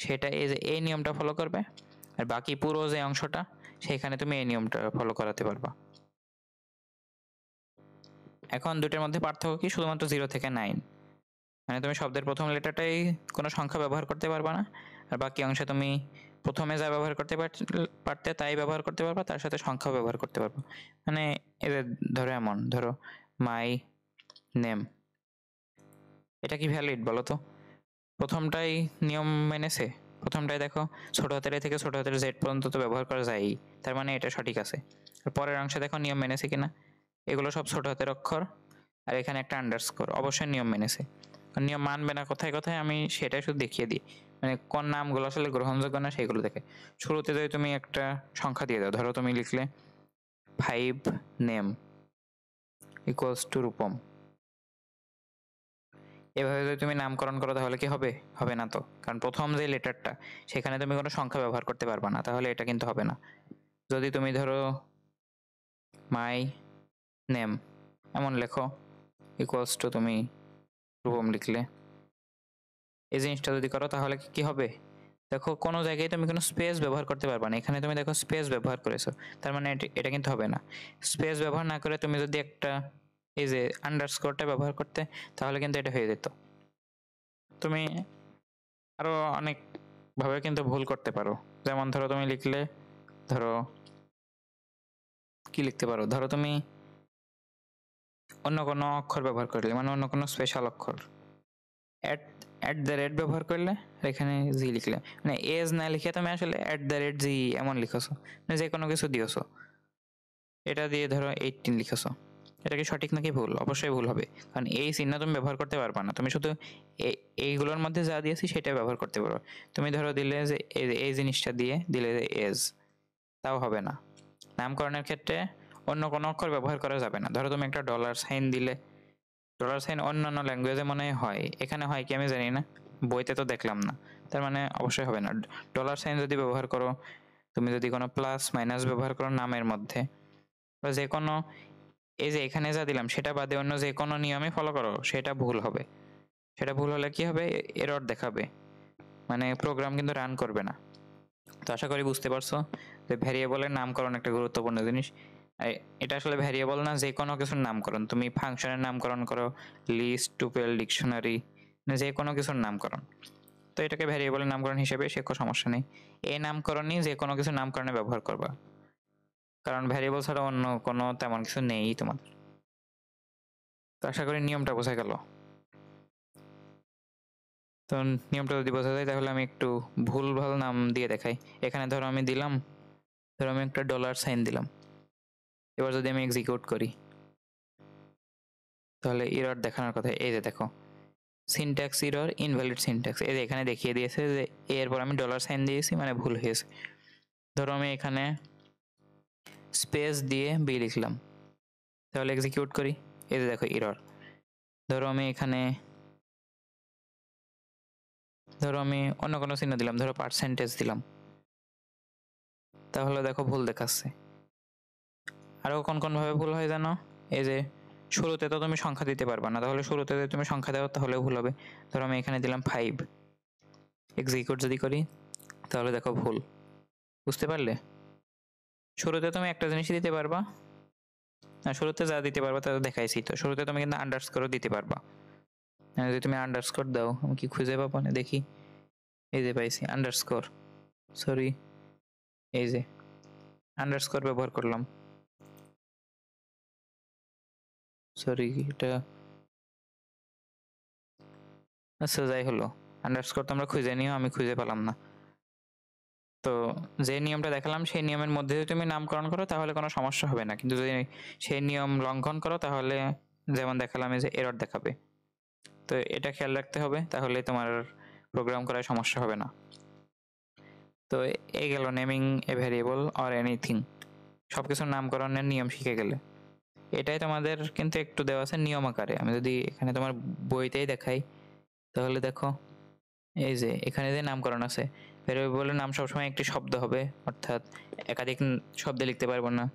সেটা এই যে এই নিয়মটা ফলো করবে, আর বাকি পুরো যে অংশটা সেখানে তুমি এই নিয়মটা ফলো করাতে পারবা। এখন দুটোর মধ্যে পার্থক্য কি? শুধুমাত্র 0 থেকে 9। মানে তুমি শব্দের প্রথম লেটারটাই কোনো সংখ্যা ব্যবহার করতে পারবা না, আর বাকি অংশে তুমি প্রথমে যা ব্যবহার করতে পারতে তাই ব্যবহার করতে পারবা, তার সাথে সংখ্যা ব্যবহার করতে পারবা। মানে এদের ধরো এমন, ধরো মাই নেম, এটা কি ভ্যালিড বলো তো? প্রথমটাই নিয়ম মেনেছে, প্রথমটাই দেখো ছোট হাতের এ থেকে ছোট হাতের জেড পর্যন্ত তো ব্যবহার করা যায়, তার মানে এটা সঠিক আছে। আর পরের অংশে দেখো নিয়ম মেনেছে কিনা, এগুলো সব ছোট হাতের অক্ষর, আর এখানে একটা আন্ডারস্কোর, অবশ্যই নিয়ম মেনেছে। নিয়ম মানবে না কোথায় কোথায় আমি সেটাই শুধু দেখিয়ে দিই, মানে কোন নামগুলো আসলে গ্রহণযোগ্য না সেগুলো দেখে। শুরুতে যদি তুমি একটা সংখ্যা দিয়ে দাও, ধরো তুমি লিখলে 5 নেম ইকুয়ালস টু রূপম, এভাবে যদি তুমি নামকরণ করো তাহলে কি হবে? হবে না তো, কারণ প্রথম যে লেটারটা সেখানে তুমি কোনো সংখ্যা ব্যবহার করতে পারবা না, তাহলে এটা কিন্তু হবে না। যদি তুমি ধরো মাই নেম এমন লেখো ইকুয়ালস টু তুমি রূপম লিখলে, এই জিনিসটা যদি করো তাহলে কি হবে? দেখো কোনো জায়গায় তুমি কোনো স্পেস ব্যবহার করতে পারবে না, এখানে তুমি দেখো স্পেস ব্যবহার করেছো, তার মানে এটা কিন্তু হবে না। স্পেস ব্যবহার না করে তুমি যদি একটা এই যে আন্ডারস্কোরটা ব্যবহার করতে, তাহলে কিন্তু এটা হয়ে যেত। তুমি আরো অনেক ভাবে কিন্তু ভুল করতে পারো, যেমন ধরো তুমি লিখলে, ধরো কি লিখতে পারো, ধরো তুমি অন্য কোনো অক্ষর ব্যবহার করলে, মানে অন্য কোনো স্পেশাল অক্ষর, অ্যাট অ্যাট দ্য রেট ব্যবহার করলে, এখানে জি লিখলে, মানে এজ না লিখে তুমি আসলে অ্যাট দ্য রেট জি এমন লিখেছো, মানে যে কোনো কিছু দিয়েছো, এটা দিয়ে ধরো 18 লিখেছো, এটা কি সঠিক নাকি ভুল? অবশ্যই ভুল হবে, কারণ এই চিহ্ন তুমি ব্যবহার করতে পারবা না, তুমি শুধু এইগুলোর মধ্যে যা দিয়েছি সেটা ব্যবহার করতে পারবে। তুমি ধরো দিলে যে এই জিনিসটা দিয়ে দিলে যে এজ, তাও হবে না। নামকরণের ক্ষেত্রে অন্য কোনো অক্ষর ব্যবহার করা যাবে না। ধরো তুমি একটা ডলার সাইন দিলে, ডলার সাইন অন্যান্য ল্যাঙ্গুয়েজে মনে হয়, এখানে হয় কি আমি জানি না, বইতে তো দেখলাম না, তার মানে অবশ্যই হবে না। ডলার সাইন যদি ব্যবহার করো, তুমি যদি কোনো প্লাস মাইনাস ব্যবহার করো নামের মধ্যে, বা যে কোনো এই যে এখানে যা দিলাম সেটা বাদে অন্য যে কোনো নিয়মে ফলো করো, সেটা ভুল হবে। সেটা ভুল হলে কি হবে? এরর দেখাবে, মানে প্রোগ্রাম কিন্তু রান করবে না। তো আশা করি বুঝতে পারছো যে ভ্যারিয়েবলের নামকরণ একটা গুরুত্বপূর্ণ জিনিস। এটা আসলে ভ্যারিয়েবল না, যে কোনো কিছুর নামকরণ, তুমি ফাংশনের নামকরণ করো, লিস্ট, টুপেল, ডিকশনারি, যে কোনো কিছুর নামকরণ, তো এটাকে ভ্যারিয়েবলের নামকরণ হিসেবে শেখো, সমস্যা নেই। এই নামকরণই যে কোনো কিছুর নামকরণে ব্যবহার করবা, কারণ ভ্যারিয়েবল ছাড়া অন্য কোনো তেমন কিছু নেই তোমাদের। তো আশা করি নিয়মটা বোঝা গেল। তো নিয়মটা যদি বোঝা যায় তাহলে আমি একটু ভুল ভাল নাম দিয়ে দেখাই। এখানে ধরো আমি দিলাম, ধরো আমি একটা ডলার সাইন দিলাম, এবার যদি আমি এক্সিকিউট করি তাহলে এরর দেখানোর কথা। এই যে দেখো সিনট্যাক্স এরর, ইনভ্যালিড সিনট্যাক্স, এই যে এখানে দেখিয়ে দিয়েছে যে এরপর আমি ডলার সাইন দিয়েছি, মানে ভুল হয়েছে। ধরো আমি এখানে স্পেস দিয়ে বি লিখলাম, তাহলে এক্সিকিউট করি, এই যে দেখো এরর। ধরো আমি এখানে, ধরো আমি অন্য কোনো চিহ্ন দিলাম, ধরো পার্সেন্টেজ দিলাম, তাহলে দেখো ভুল দেখাচ্ছে। আরো কোন কোন ভাবে ভুল হয় জানো? এই যে শুরুতে তো তুমি সংখ্যা দিতে পারবা না, তাহলে শুরুতে যদি তুমি সংখ্যা দাও তাহলে ভুল হবে। ধরো আমি এখানে দিলাম 5, এক্সিকিউট যদি করি তাহলে দেখো ভুল। বুঝতে পারলে? শুরুতে তুমি একটা জিনিসই দিতে পারবা, শুরুতে যা দিতে পারবা তা দেখাইছি। তো শুরুতে তুমি কিন্তু আন্ডারস্কোরও দিতে পারবা। যদি তুমি আন্ডারস্কোর দাও, আমি কি খুঁজে পাবো না দেখি। এই যে পাইছি আন্ডারস্কোর, সরি এই যে আন্ডারস্কোর ব্যবহার করলাম। সরি এটা, আচ্ছা যাই হলো, আন্ডারস্কোর তোমরা খুঁজে নিও, আমি খুঁজে পেলাম না। তো যে নিয়মটা দেখালাম সেই নিয়মের মধ্যে যদি তুমি নামকরণ করো তাহলে কোনো সমস্যা হবে না, কিন্তু যদি সেই নিয়ম লঙ্ঘন করো তাহলে যেমন দেখালাম এই যে এরর দেখাবে। তো এটা খেয়াল রাখতে হবে, তাহলে তোমার প্রোগ্রাম করায় সমস্যা হবে না। তো এই গেল naming A variable or anything, সব কিছুর নামকরণের নিয়ম শিখে গেলে। এটাই তোমাদের কিন্তু একটু দেওয়া আছে নিয়ম আকারে। আমি যদি এখানে তোমার বইতেই দেখাই তাহলে দেখো এই যে এখানে যে নামকরণ আছে, ভ্যারিয়েবলের নাম সবসময় একটি শব্দ হবে, অর্থাৎ একাধিক শব্দে লিখতে পারবো না,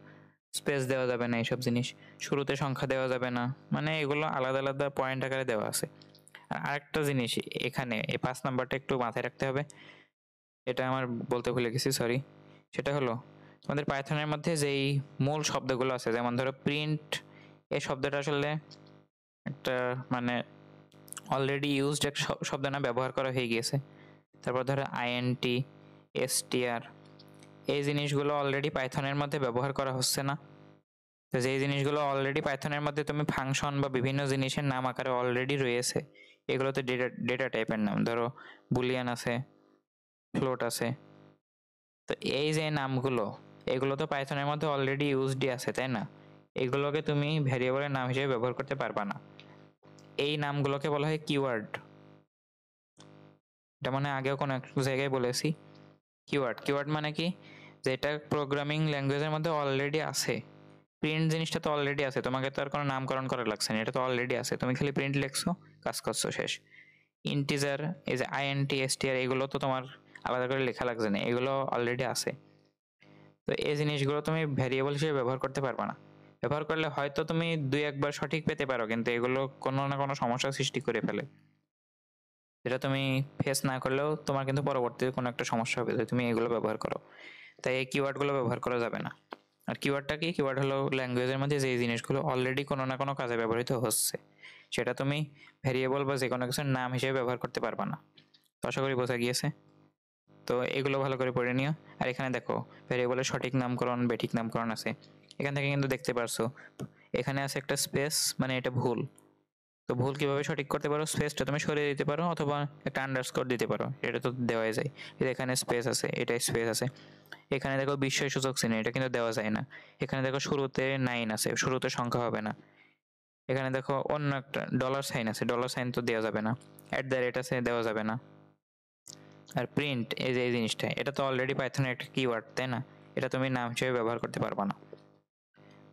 স্পেস দেওয়া যাবে না, এইসব জিনিস। শুরুতে সংখ্যা দেওয়া যাবে না, মানে এগুলো আলাদা আলাদা পয়েন্ট আকারে দেওয়া আছে। আর আরেকটা জিনিস এখানে এই 5 নাম্বারটা একটু মাথায় রাখতে হবে, এটা আমার বলতে ভুলে গেছি, সরি। সেটা হলো তোমাদের পাইথনের মধ্যে যেই মূল শব্দগুলো আছে, যেমন ধরো প্রিন্ট, এই শব্দটা আসলে একটা মানে অলরেডি ইউজড এক শব্দ না, ব্যবহার করা হয়ে গিয়েছে। তারপর ধরো আইএনটি, এসটিআর, এই জিনিসগুলো অলরেডি পাইথনের মধ্যে ব্যবহার করা হচ্ছে না। তো যেই জিনিসগুলো অলরেডি পাইথনের মধ্যে তুমি ফাংশন বা বিভিন্ন জিনিসের নাম আকারে অলরেডি রয়েছে, এগুলো তো ডেটা ডেটা টাইপের নাম। ধরো বুলিয়ান আছে, ফ্লোট আছে। তো এই যে নামগুলো, এগুলো তো পাইথনের মধ্যে অলরেডি ইউজডই আছে, তাই না? এগুলোকে তুমি ভ্যারিয়েবলের নাম হিসেবে ব্যবহার করতে পারবা না। এই নামগুলোকে বলা হয় কিওয়ার্ড। এটা মানে আগেও কোনো এক জায়গায় বলেছি। কিওয়ার্ড, কিওয়ার্ড মানে কি, যেটা প্রোগ্রামিং ল্যাঙ্গুয়েজের মধ্যে অলরেডি আছে। প্রিন্ট জিনিসটা তো অলরেডি আছে, তোমাকে তো আর কোনো নামকরণ করা লাগছে না, এটা তো অলরেডি আছে, তুমি খালি প্রিন্ট লিখছো, কাজ করছো, শেষ। ইন্টিজার, এই যে আইএনটি, এসটিআর, এগুলো তো তোমার আলাদা করে লেখা লাগছে না, এগুলো অলরেডি আছে। তো এই জিনিসগুলো তুমি ভ্যারিয়েবল হিসেবে ব্যবহার করতে পারবে না। ব্যবহার করলে হয়তো তুমি 2-1 বার সঠিক পেতে পারো, কিন্তু এগুলো কোনো না কোনো সমস্যা সৃষ্টি করে ফেলে, যেটা তুমি ফেস না করলেও তোমার কিন্তু পরবর্তীতে কোনো একটা সমস্যা হবে যদি তুমি এগুলো ব্যবহার করো। তাই এই কিওয়ার্ডগুলো ব্যবহার করা যাবে না। আর কিওয়ার্ডটা কি? কিওয়ার্ড হলো ল্যাঙ্গুয়েজের মধ্যে যে জিনিসগুলো অলরেডি কোনো না কোনো কাজে ব্যবহৃত হচ্ছে, সেটা তুমি ভ্যারিয়েবল বা যে কোনো কিছুর নাম হিসেবে ব্যবহার করতে পারবা না। তো আশা করি বোঝা গিয়েছে। তো এগুলো ভালো করে পড়ে নিও। আর এখানে দেখো ভ্যারিয়েবলের সঠিক নামকরণ, বেঠিক নামকরণ আছে। এখান থেকে কিন্তু দেখতে পারছো এখানে আছে একটা স্পেস, মানে এটা ভুল। তো ভুল কিভাবে সঠিক করতে পারো? স্পেসটা তুমি সরিয়ে দিতে পারো অথবা একটা আন্ডারস্কোর দিতে পারো, এটা তো দেওয়াই যায়। এখানে স্পেস আছে, এটা স্পেস আছে। এখানে দেখো বিস্ময়সূচক চিহ্ন, এটা কিন্তু দেওয়া যায় না। এখানে দেখো শুরুতে 9 আছে, শুরুতে সংখ্যা হবে না। এখানে দেখো অন্য একটা ডলার সাইন আছে, ডলার সাইন তো দেওয়া যাবে না। @ আছে, দেওয়া যাবে না। আর প্রিন্ট, এই যে এই জিনিসটা, এটা তো অলরেডি পাইথনের একটা কিওয়ার্ড, তাই না? এটা তুমি নাম হিসেবে ব্যবহার করতে পারবা না।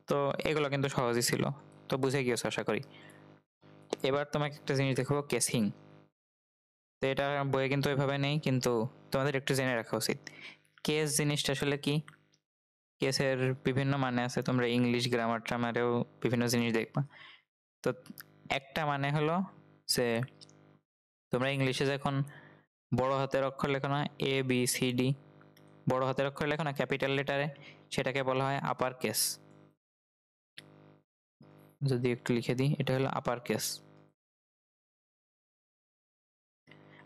তো এগুলো কিন্তু সহজই ছিল, তো বুঝে গিয়েছো আশা করি। এবার তোমাকে একটা জিনিস দেখাবো, কেসিং। তো এটা বইয়ে কিন্তু এভাবে নেই, কিন্তু তোমাদের একটু জেনে রাখা উচিত। কেস জিনিসটা আসলে কি? কেসের বিভিন্ন মানে আছে, তোমরা ইংলিশ গ্রামার ট্রামারেও বিভিন্ন জিনিস দেখবা। তো একটা মানে হলো যে তোমরা ইংলিশে যখন বড় হাতের অক্ষর লেখো না, ABCD, বড় হাতের অক্ষর লেখো না ক্যাপিটাল লেটারে, সেটাকে বলা হয় আপার কেস। যদি একটু লিখে দিই, এটা হলো আপার কেস।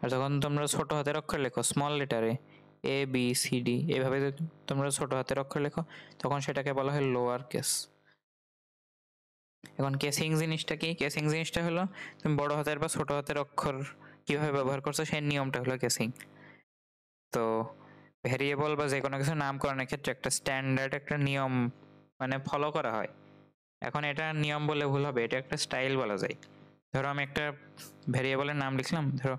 আর যখন তোমরা ছোট হাতের অক্ষর লেখো স্মল লেটারে, ABCD, এভাবে যদি তোমরা ছোট হাতের অক্ষর লেখো তখন সেটাকে বলা হয় লোয়ার কেস। এখন কেসিং জিনিসটা কি? কেসিং জিনিসটা হলো তুমি বড় হাতের বা ছোট হাতের অক্ষর কিভাবে ব্যবহার করছো সেই নিয়মটা হলো কেসিং। তো ভ্যারিয়েবল বা যে কোনো কিছু নামকরণের ক্ষেত্রে একটা স্ট্যান্ডার্ড একটা নিয়ম মানে ফলো করা হয়। এখন এটা নিয়ম বলে ভুল হবে, এটা একটা স্টাইল বলা যায়। ধরো আমি একটা ভ্যারিয়েবলের নাম লিখলাম, ধরো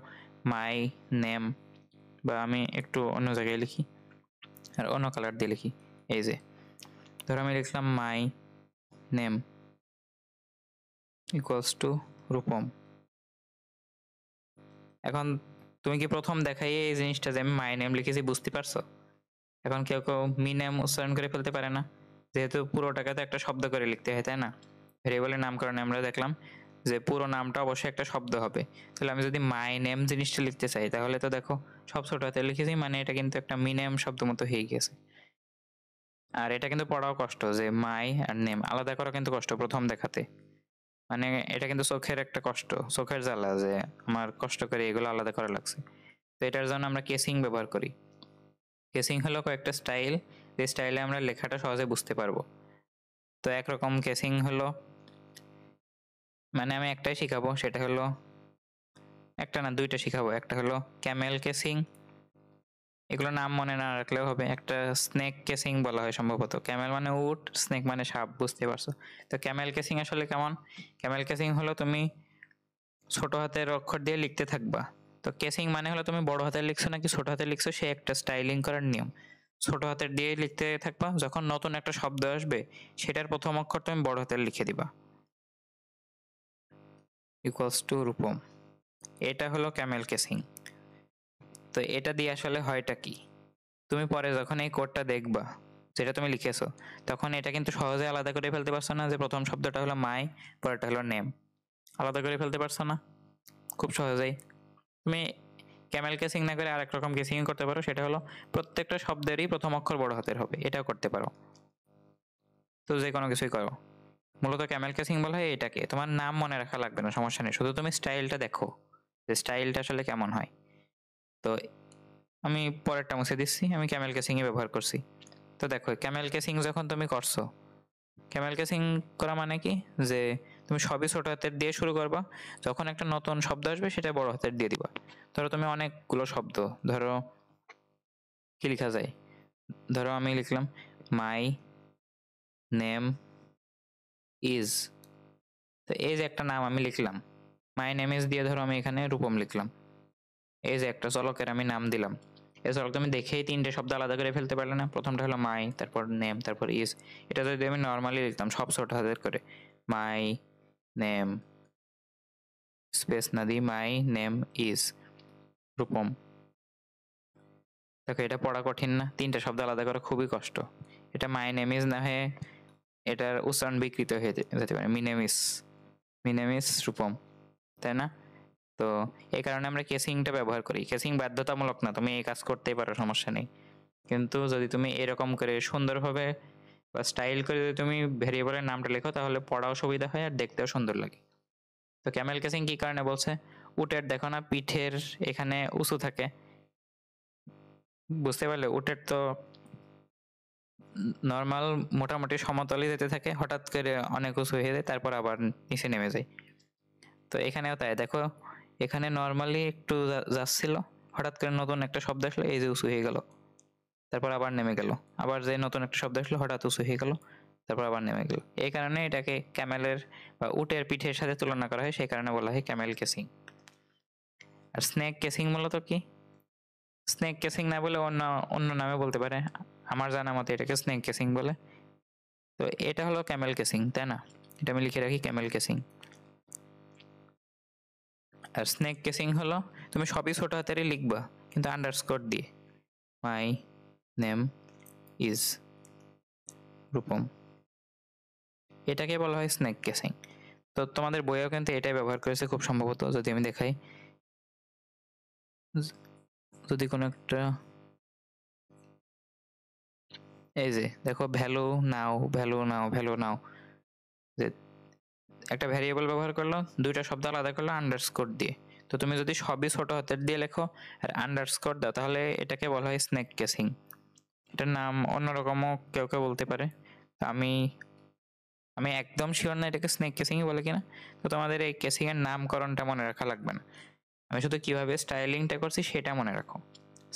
মাই নেম, বা আমি একটু অন্য জায়গায় লিখি আর অন্য কালার দিয়ে লিখি। এই যে ধরো আমি লিখলাম my name equals two Rupam. এখন তুমি কি প্রথম দেখাই এই জিনিসটা যে আমি মাই নেম লিখেছি বুঝতে পারছো? এখন কেউ কেউ মি নেম উচ্চারণ করে ফেলতে পারে না, যেহেতু পুরোটাকে তো একটা শব্দ করে লিখতে হয়, তাই না? ভেরিয়েবলের নামকরণে আমরা দেখলাম যে পুরো নামটা অবশ্যই একটা শব্দ হবে। তাহলে আমি যদি মাই নেম জিনিসটা লিখতে চাই তাহলে তো দেখো সব ছোট হাতে লিখেছি, মানে এটা কিন্তু একটা মিনেম শব্দ মতো হয়ে গেছে। আর এটা কিন্তু পড়াও কষ্ট, যে মাই আর নেম আলাদা করা কিন্তু কষ্ট প্রথম দেখাতে। মানে এটা কিন্তু চোখের একটা কষ্ট, চোখের জ্বালা, যে আমার কষ্ট করে এগুলো আলাদা করা লাগছে। তো এটার জন্য আমরা কেসিং ব্যবহার করি। কেসিং হলো কয়েকটা স্টাইল, যে স্টাইলে আমরা লেখাটা সহজে বুঝতে পারবো। তো একরকম কেসিং হলো, মানে আমি একটাই শিখাবো, সেটা হলো একটা না দুইটা শিখাবো। একটা হলো ক্যামেল কেসিং, এগুলো নাম মনে না রাখলেও হবে। একটা স্নেক কেসিং বলা হয় সম্ভবত, ক্যামেল মানে উট, স্নেক মানে সাপ, বুঝতে পারছো। তো ক্যামেল কেসিং আসলে কেমন? ক্যামেল কেসিং হলো তুমি ছোট হাতের অক্ষর দিয়ে লিখতে থাকবা। তো কেসিং মানে হলো তুমি বড় হাতের লিখছো নাকি ছোট হাতের লিখছো, সে একটা স্টাইলিং করার নিয়ম। ছোট হাতের দিয়ে লিখতে থাকবা, যখন নতুন একটা শব্দ আসবে সেটার প্রথম অক্ষর তুমি বড় হাতের লিখে দিবা, ইকুয়ালস টু রূপম। এটা হলো ক্যামেল কেসিং। তো এটা দিয়ে আসলে হয়টা কি, তুমি পরে যখন এই কোডটা দেখবা যেটা তুমি লিখেছো, তখন এটা কিন্তু সহজে আলাদা করে ফেলতে পারছো না, যে প্রথম শব্দটা হলো মাই, পরেরটা হলো নেম। আলাদা করে ফেলতে পারছো না খুব সহজেই। তুমি ক্যামেল কেসিং না করে আরেক রকম কেসিং করতে পারো, সেটা হলো প্রত্যেকটা শব্দেরই প্রথম অক্ষর বড় হাতের হবে, এটাও করতে পারো। তো যে কোনো কিছুই করো, মূলত ক্যামেল কেসিং বলা হয় এটাকে। তোমার নাম মনে রাখা লাগবে না, সমস্যা নেই, শুধু তুমি স্টাইলটা দেখো যে স্টাইলটা আসলে কেমন হয়। তো আমি পরেরটা মুছে দিচ্ছি, আমি ক্যামেল কেসিংয়ে ব্যবহার করছি। তো দেখো ক্যামেল কেসিং যখন তুমি করছো, ক্যামেল কেসিং করা মানে কি, যে তুমি সবই ছোট হাতের দিয়ে শুরু করবা, যখন একটা নতুন শব্দ আসবে সেটা বড় হাতের দিয়ে দিবা। ধরো তুমি অনেকগুলো শব্দ, ধরো কি লেখা যায়, ধরো আমি লিখলাম মাই নেম ইজ। তো এই যে একটা নাম আমি লিখলাম, মাই নেম ইজ দিয়ে ধরো আমি এখানে রূপম লিখলাম। এই যে একটা চলকের আমি নাম দিলাম, এই চলক তুমি দেখেই তিনটে শব্দ আলাদা করে ফেলতে পারলে না? প্রথমটা হলো মাই, তারপর নেম, তারপর ইজ। এটা যদি আমি নর্মালি লিখতাম সব ছোট হাতের করে, মাই নেম স্পেস না দিই মাই নেম ইজ রূপম, দেখো এটা পড়া কঠিন না? তিনটা শব্দ আলাদা করা খুবই কষ্ট। এটা মাই নেম ইজ না হয়ে এটার উচ্চারণ বিকৃত হয়ে যেতে পারে, মিনেমিস রূপম, তাই না? তো এই কারণে আমরা কেসিংটা ব্যবহার করি। কেসিং বাধ্যতামূলক না, তুমি এই কাজ করতেই পারো, সমস্যা নেই। কিন্তু যদি তুমি এরকম করে সুন্দরভাবে বা স্টাইল করে যদি তুমি ভেরিয়েবলের নামটা লেখো, তাহলে পড়াও সুবিধা হয় আর দেখতেও সুন্দর লাগে। তো ক্যামেল কেসিং কি কারণে বলছে? উটের দেখো না পিঠের এখানে উঁচু থাকে, বুঝতে পারলে? উটের তো নর্মাল মোটামুটি সমতলে যেতে থাকে, হঠাৎ করে অনেক উঁচু হয়ে যায়, তারপর আবার নিচে নেমে যায়। তো এখানেও তাই, দেখো এখানে নর্মালি একটু যাচ্ছিল, হঠাৎ করে নতুন একটা শব্দ আসলো, এই যে উঁচু হয়ে গেল, তারপর আবার নেমে গেল। আবার যে নতুন একটা শব্দ আসলো, হঠাৎ উঁচু হয়ে গেল, তারপর আবার নেমে গেল। এই কারণে এটাকে ক্যামেলের বা উটের পিঠের সাথে তুলনা করা হয়, সেই কারণে বলা হয় ক্যামেল কেসিং। আর স্নেক কেসিং মূলত কি? স্নেক কেসিং না বলে অন্য অন্য নামে বলতে পারে, আমার জানা মতে এটাকে স্নেক কেসিং বলে। তো এটা হলো ক্যামেল কেসিং, তাই না? এটা আমি লিখে রাখি ক্যামেল কেসিং। আর স্নেক কেসিং হলো তুমি সবই ছোট হাতেরই লিখবা কিন্তু আন্ডারস্কোর দিয়ে, মাই নেম ইজ রূপম, এটাকে বলা হয় স্নেক কেসিং। তো তোমাদের বইয়েও কিন্তু এটাই ব্যবহার করেছে খুব সম্ভবত, যদি আমি দেখাই, যদি কোনো একটা, এই যে দেখো ভ্যালু নাও, ভ্যালু নাও, ভ্যালু নাও, যে একটা ভ্যারিয়েবল ব্যবহার করলো, দুইটা শব্দ আলাদা করলো আন্ডারস্কোর দিয়ে। তো তুমি যদি সবই ছোট হাতের দিয়ে লেখো আর আন্ডারস্কোর দাও, তাহলে এটাকে বলা হয় স্নেক কেসিং। এটার নাম অন্যরকমও কেউ কেউ বলতে পারে, আমি আমি একদম শিওর না এটাকে স্নেক কেসিংই বলে কিনা। তো তোমাদের এই কেসিং এর নামকরণটা মনে রাখা লাগবে না, আমি শুধু কিভাবে স্টাইলিংটা করছি সেটা মনে রাখো।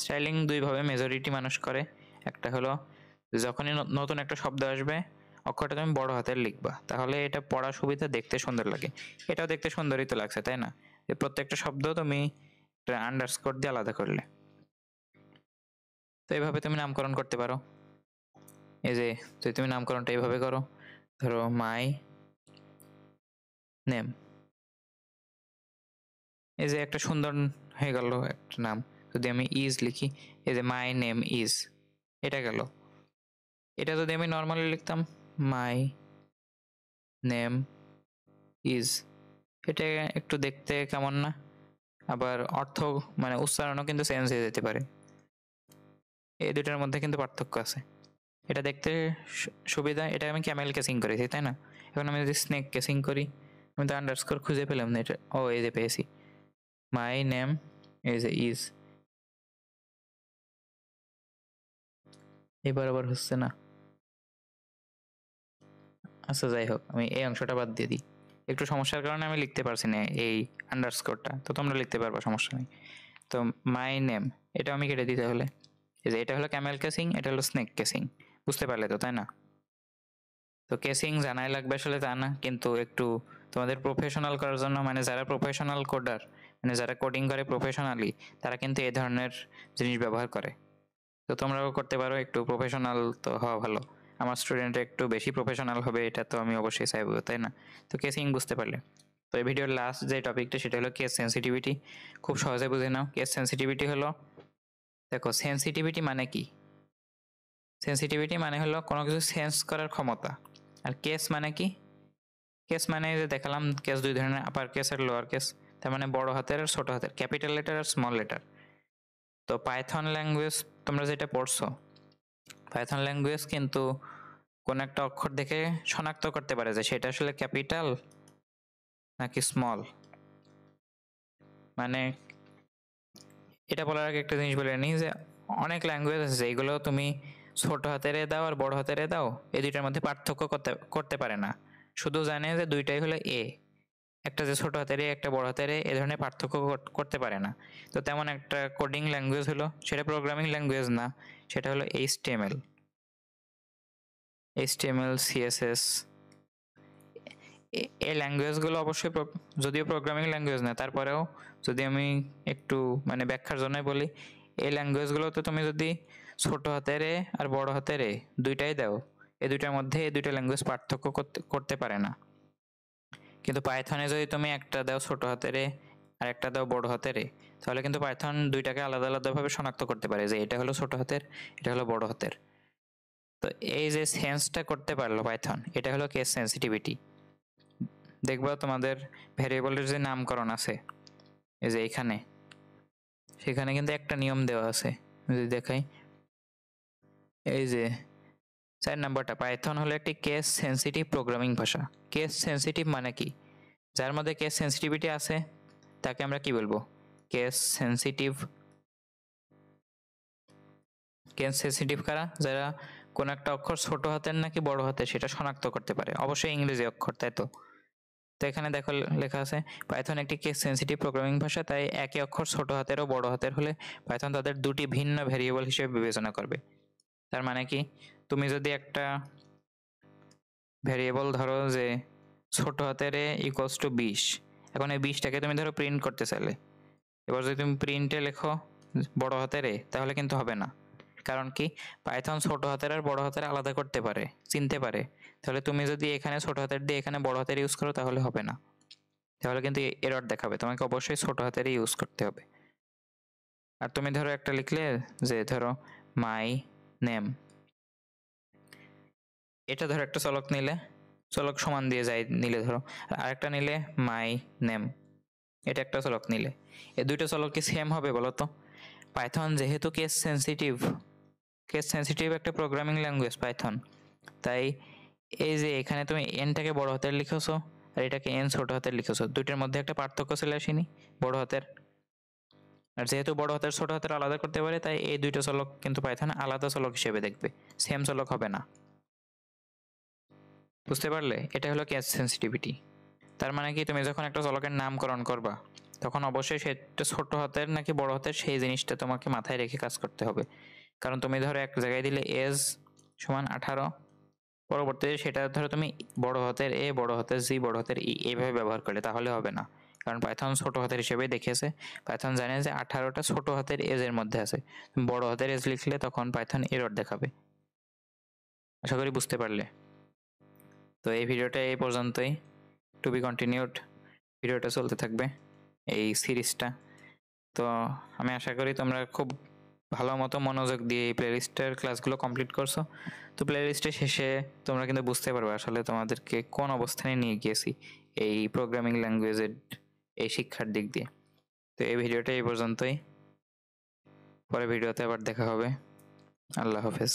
স্টাইলিং দুইভাবে মেজরিটি মানুষ করে। একটা হলো যখনই নতুন একটা শব্দ আসবে, অক্ষরটা তুমি বড় হাতের লিখবা, তাহলে এটা পড়া সুবিধা, দেখতে সুন্দর লাগে। এটাও দেখতে সুন্দরই তো লাগছে, তাই না? যে প্রত্যেকটা শব্দ তুমি আন্ডারস্কোর দিয়ে আলাদা করলে। তো এইভাবে তুমি নামকরণ করতে পারো। এই যে যদি তুমি নামকরণটা এইভাবে করো, ধরো মাই নেম, এই যে একটা সুন্দর হয়ে গেল একটা নাম। যদি আমি ইজ লিখি, এই যে মাই নেম ইজ, এটা গেল। এটা যদি আমি নর্মালি লিখতাম মাই নেম ইজ, এটা একটু দেখতে কেমন না? আবার অর্থ মানে উচ্চারণও কিন্তু চেঞ্জ হয়ে যেতে পারে। এই দুটার মধ্যে কিন্তু পার্থক্য আছে। এটা দেখতে সুবিধা, এটা আমি ক্যামেল কেসিং করেছি তাই না? এখন আমি যদি স্নেক কেসিং করি, আমি তো আন্ডারস্কোর খুঁজে পেলাম না। এটা এই যে পেয়েছি, মাই নেম ইজ। এবার আবার হচ্ছে না। আচ্ছা যাই হোক, আমি এই অংশটা বাদ দিয়ে দিই। একটু সমস্যার কারণে আমি লিখতে পারছি না এই আন্ডারস্কোরটা, তো তোমরা লিখতে পারবা, সমস্যা নেই। তো মাই নেম এটা আমি কেটে দিই তাহলে। এই যে এটা হলো ক্যামেল কেসিং, এটা হলো স্নেক কেসিং, বুঝতে পারলে তো তাই না? তো কেসিং জানাই লাগবে আসলে তা না, কিন্তু একটু তোমাদের প্রফেশনাল করার জন্য, মানে যারা প্রফেশনাল কোডার, মানে যারা কোডিং করে প্রফেশনালি, তারা কিন্তু এই ধরনের জিনিস ব্যবহার করে। তো তোমরাও করতে পারো, একটু প্রফেশনাল তো হওয়া ভালো। আমার স্টুডেন্ট একটু বেশি প্রফেশনাল হবে, এটা তো আমি অবশ্যই চাইবো তাই না? তো কেসিং বুঝতে পারলে। তো এই ভিডিওর লাস্ট যে টপিকটা সেটা হলো কেস সেন্সিটিভিটি। খুব সহজে বুঝে নাও। কেস সেন্সিটিভিটি হলো, দেখো সেন্সিটিভিটি মানে কি? সেন্সিটিভিটি মানে হলো কোনো কিছু সেন্স করার ক্ষমতা। আর কেস মানে কি? কেস মানে যে দেখালাম, কেস দুই ধরনের, আপার কেস আর লোয়ার কেস। তার মানে বড় হাতের আর ছোট হাতের, ক্যাপিটাল লেটার আর স্মল লেটার। তো পাইথন ল্যাঙ্গুয়েজ তোমরা যেটা পড়ছো, পাইথন ল্যাঙ্গুয়েজ কিন্তু কোন একটা অক্ষর দেখে শনাক্ত করতে পারে যে সেটা আসলে ক্যাপিটাল নাকি স্মল। মানে এটা বলার আগে একটা জিনিস বলে নিই যে অনেক ল্যাঙ্গুয়েজ আছে এইগুলো তুমি ছোট হাতের দাও আর বড় হাতের দাও, এই দুইটার মধ্যে পার্থক্য করতে পারে না। শুধু জানে যে দুইটাই হলো এ, একটা যে ছোট হাতের একটা বড় হাতের এ ধরনের পার্থক্য করতে পারে না। তো তেমন একটা কোডিং ল্যাঙ্গুয়েজ হলো, সেটা প্রোগ্রামিং ল্যাঙ্গুয়েজ না, সেটা হলো এইচটিএমএল। এইচটিএমএল, সিএসএস, এই ল্যাঙ্গুয়েজগুলো অবশ্যই যদিও প্রোগ্রামিং ল্যাঙ্গুয়েজ না, তারপরেও যদি আমি একটু মানে ব্যাখ্যার জন্য বলি, এই ল্যাঙ্গুয়েজগুলোতে তুমি যদি ছোট হাতের এ আর বড় হাতের এ দুইটাই দাও, এই দুইটার মধ্যে এই দুইটা ল্যাঙ্গুয়েজ পার্থক্য করতে পারে না। কিন্তু পাইথনে যদি তুমি একটা দাও ছোট হাতের এ আর একটা দাও বড় হাতের এ, তাহলে কিন্তু পাইথন দুইটাকে আলাদা আলাদাভাবে শনাক্ত করতে পারে যে এটা হলো ছোট হাতের, এটা হলো বড় হাতের। তো এই যে সেন্সটা করতে পারলো পাইথন, এটা হলো কেস সেন্সিটিভিটি। দেখবা তোমাদের ভ্যারিয়েবলের যে নামকরণ আছে, এই যে এখানে, সেখানে কিন্তু একটা নিয়ম দেওয়া আছে, যদি দেখাই, এই যে 4 নাম্বারটা, পাইথন হলো একটি কেস সেন্সিটিভ প্রোগ্রামিং ভাষা। কেস সেন্সিটিভ মানে কি? যার মধ্যে কেস সেন্সিটিভিটি আছে তাকে আমরা কি বলবো? Case sensitive. কেস সেন্সিটিভ কারা? যারা কোন একটা অক্ষর ছোট হাতের নাকি বড় হাতের সেটা শনাক্ত করতে পারে, অবশ্যই ইংরেজি অক্ষর, তাই তো? তো এখানে দেখো লেখা আছে পাইথন একটি কেস সেন্সিটিভ প্রোগ্রামিং ভাষা, তাই একই অক্ষর ছোট হাতের ও বড় হাতের হলে পাইথন তাদের দুটি ভিন্ন ভেরিয়েবল হিসেবে বিবেচনা করবে। তার মানে কি? তুমি যদি একটা ভেরিয়েবল ধরো যে ছোট হাতের এ ইকুয়ালস টু 20, এখন এই 20টাকে তুমি ধরো প্রিন্ট করতে চাইলে, এবার যদি তুমি প্রিন্টে লেখো বড় হাতের এ, তাহলে কিন্তু হবে না। কারণ কি? পাইথন ছোট হাতের আর বড় হাতের আলাদা করতে পারে, চিনতে পারে। তাহলে তুমি যদি এখানে ছোট হাতের দিয়ে এখানে বড় হাতের ইউজ করো তাহলে হবে না, তাহলে কিন্তু এরর দেখাবে। তোমাকে অবশ্যই ছোট হাতের ইউজ করতে হবে। আর তুমি ধরো একটা লিখলে যে ধরো মাই নেম, এটা ধরো একটা চলক নিলে, চলক সমান দিয়ে যাই নিলে ধরো, আরেকটা নিলে মাই নেম, এটা একটা চলক নিলে, এই দুইটা চলক কি সেম হবে বলো তো? পাইথন যেহেতু কেস সেন্সিটিভ, কেস সেন্সিটিভ একটা প্রোগ্রামিং ল্যাঙ্গুয়েজ পাইথন, তাই এই যে এখানে তুমি এনটাকে বড় হাতের লিখেছো আর এটাকে এন ছোট হাতের লিখেছো, দুইটার মধ্যে একটা পার্থক্য চলে আসেনি বড় হাতের। আর যেহেতু বড় হাতের ছোট হাতের আলাদা করতে পারে, তাই এই দুইটা চলক কিন্তু পাইথন আলাদা চলক হিসেবে দেখবে, সেম চলক হবে না। বুঝতে পারলে? এটা হলো কেস সেন্সিটিভিটি। তার মানে কি? তুমি যখন একটা চলকের নামকরণ করবা, তখন অবশ্যই সেটা ছোট হাতের নাকি বড় হাতের সেই জিনিসটা তোমাকে মাথায় রেখে কাজ করতে হবে। কারণ তুমি ধরো এক জায়গায় দিলে এজ সমান 18, পরবর্তীতে সেটা ধরো তুমি বড় হাতের এ, বড় হাতের জি, বড় হাতের ই এইভাবে ব্যবহার করলে তাহলে হবে না। কারণ পাইথন ছোট হাতের হিসেবে দেখেছে, পাইথন জানে যে 18টা ছোট হাতের এজ এর মধ্যে আছে। তুমি বড় হাতের এজ লিখলে তখন পাইথন এরর দেখাবে। আশা করি বুঝতে পারলে। তো এই ভিডিওটা এই পর্যন্তই, টু বি কন্টিনিউড। ভিডিওটা চলতে থাকবে এই সিরিজটা। তো আমি আশা করি তোমরা খুব ভালো মতো মনোযোগ দিয়ে এই প্লেলিস্টের ক্লাসগুলো কমপ্লিট করছো। তো প্লেলিস্টের শেষে তোমরা কিন্তু বুঝতে পারবে আসলে তোমাদেরকে কোন অবস্থানে নিয়ে গিয়েছি এই প্রোগ্রামিং ল্যাঙ্গুয়েজের এই শিক্ষার দিক দিয়ে। তো এই ভিডিওটা এই পর্যন্তই, পরে ভিডিওতে আবার দেখা হবে। আল্লাহ হাফেজ।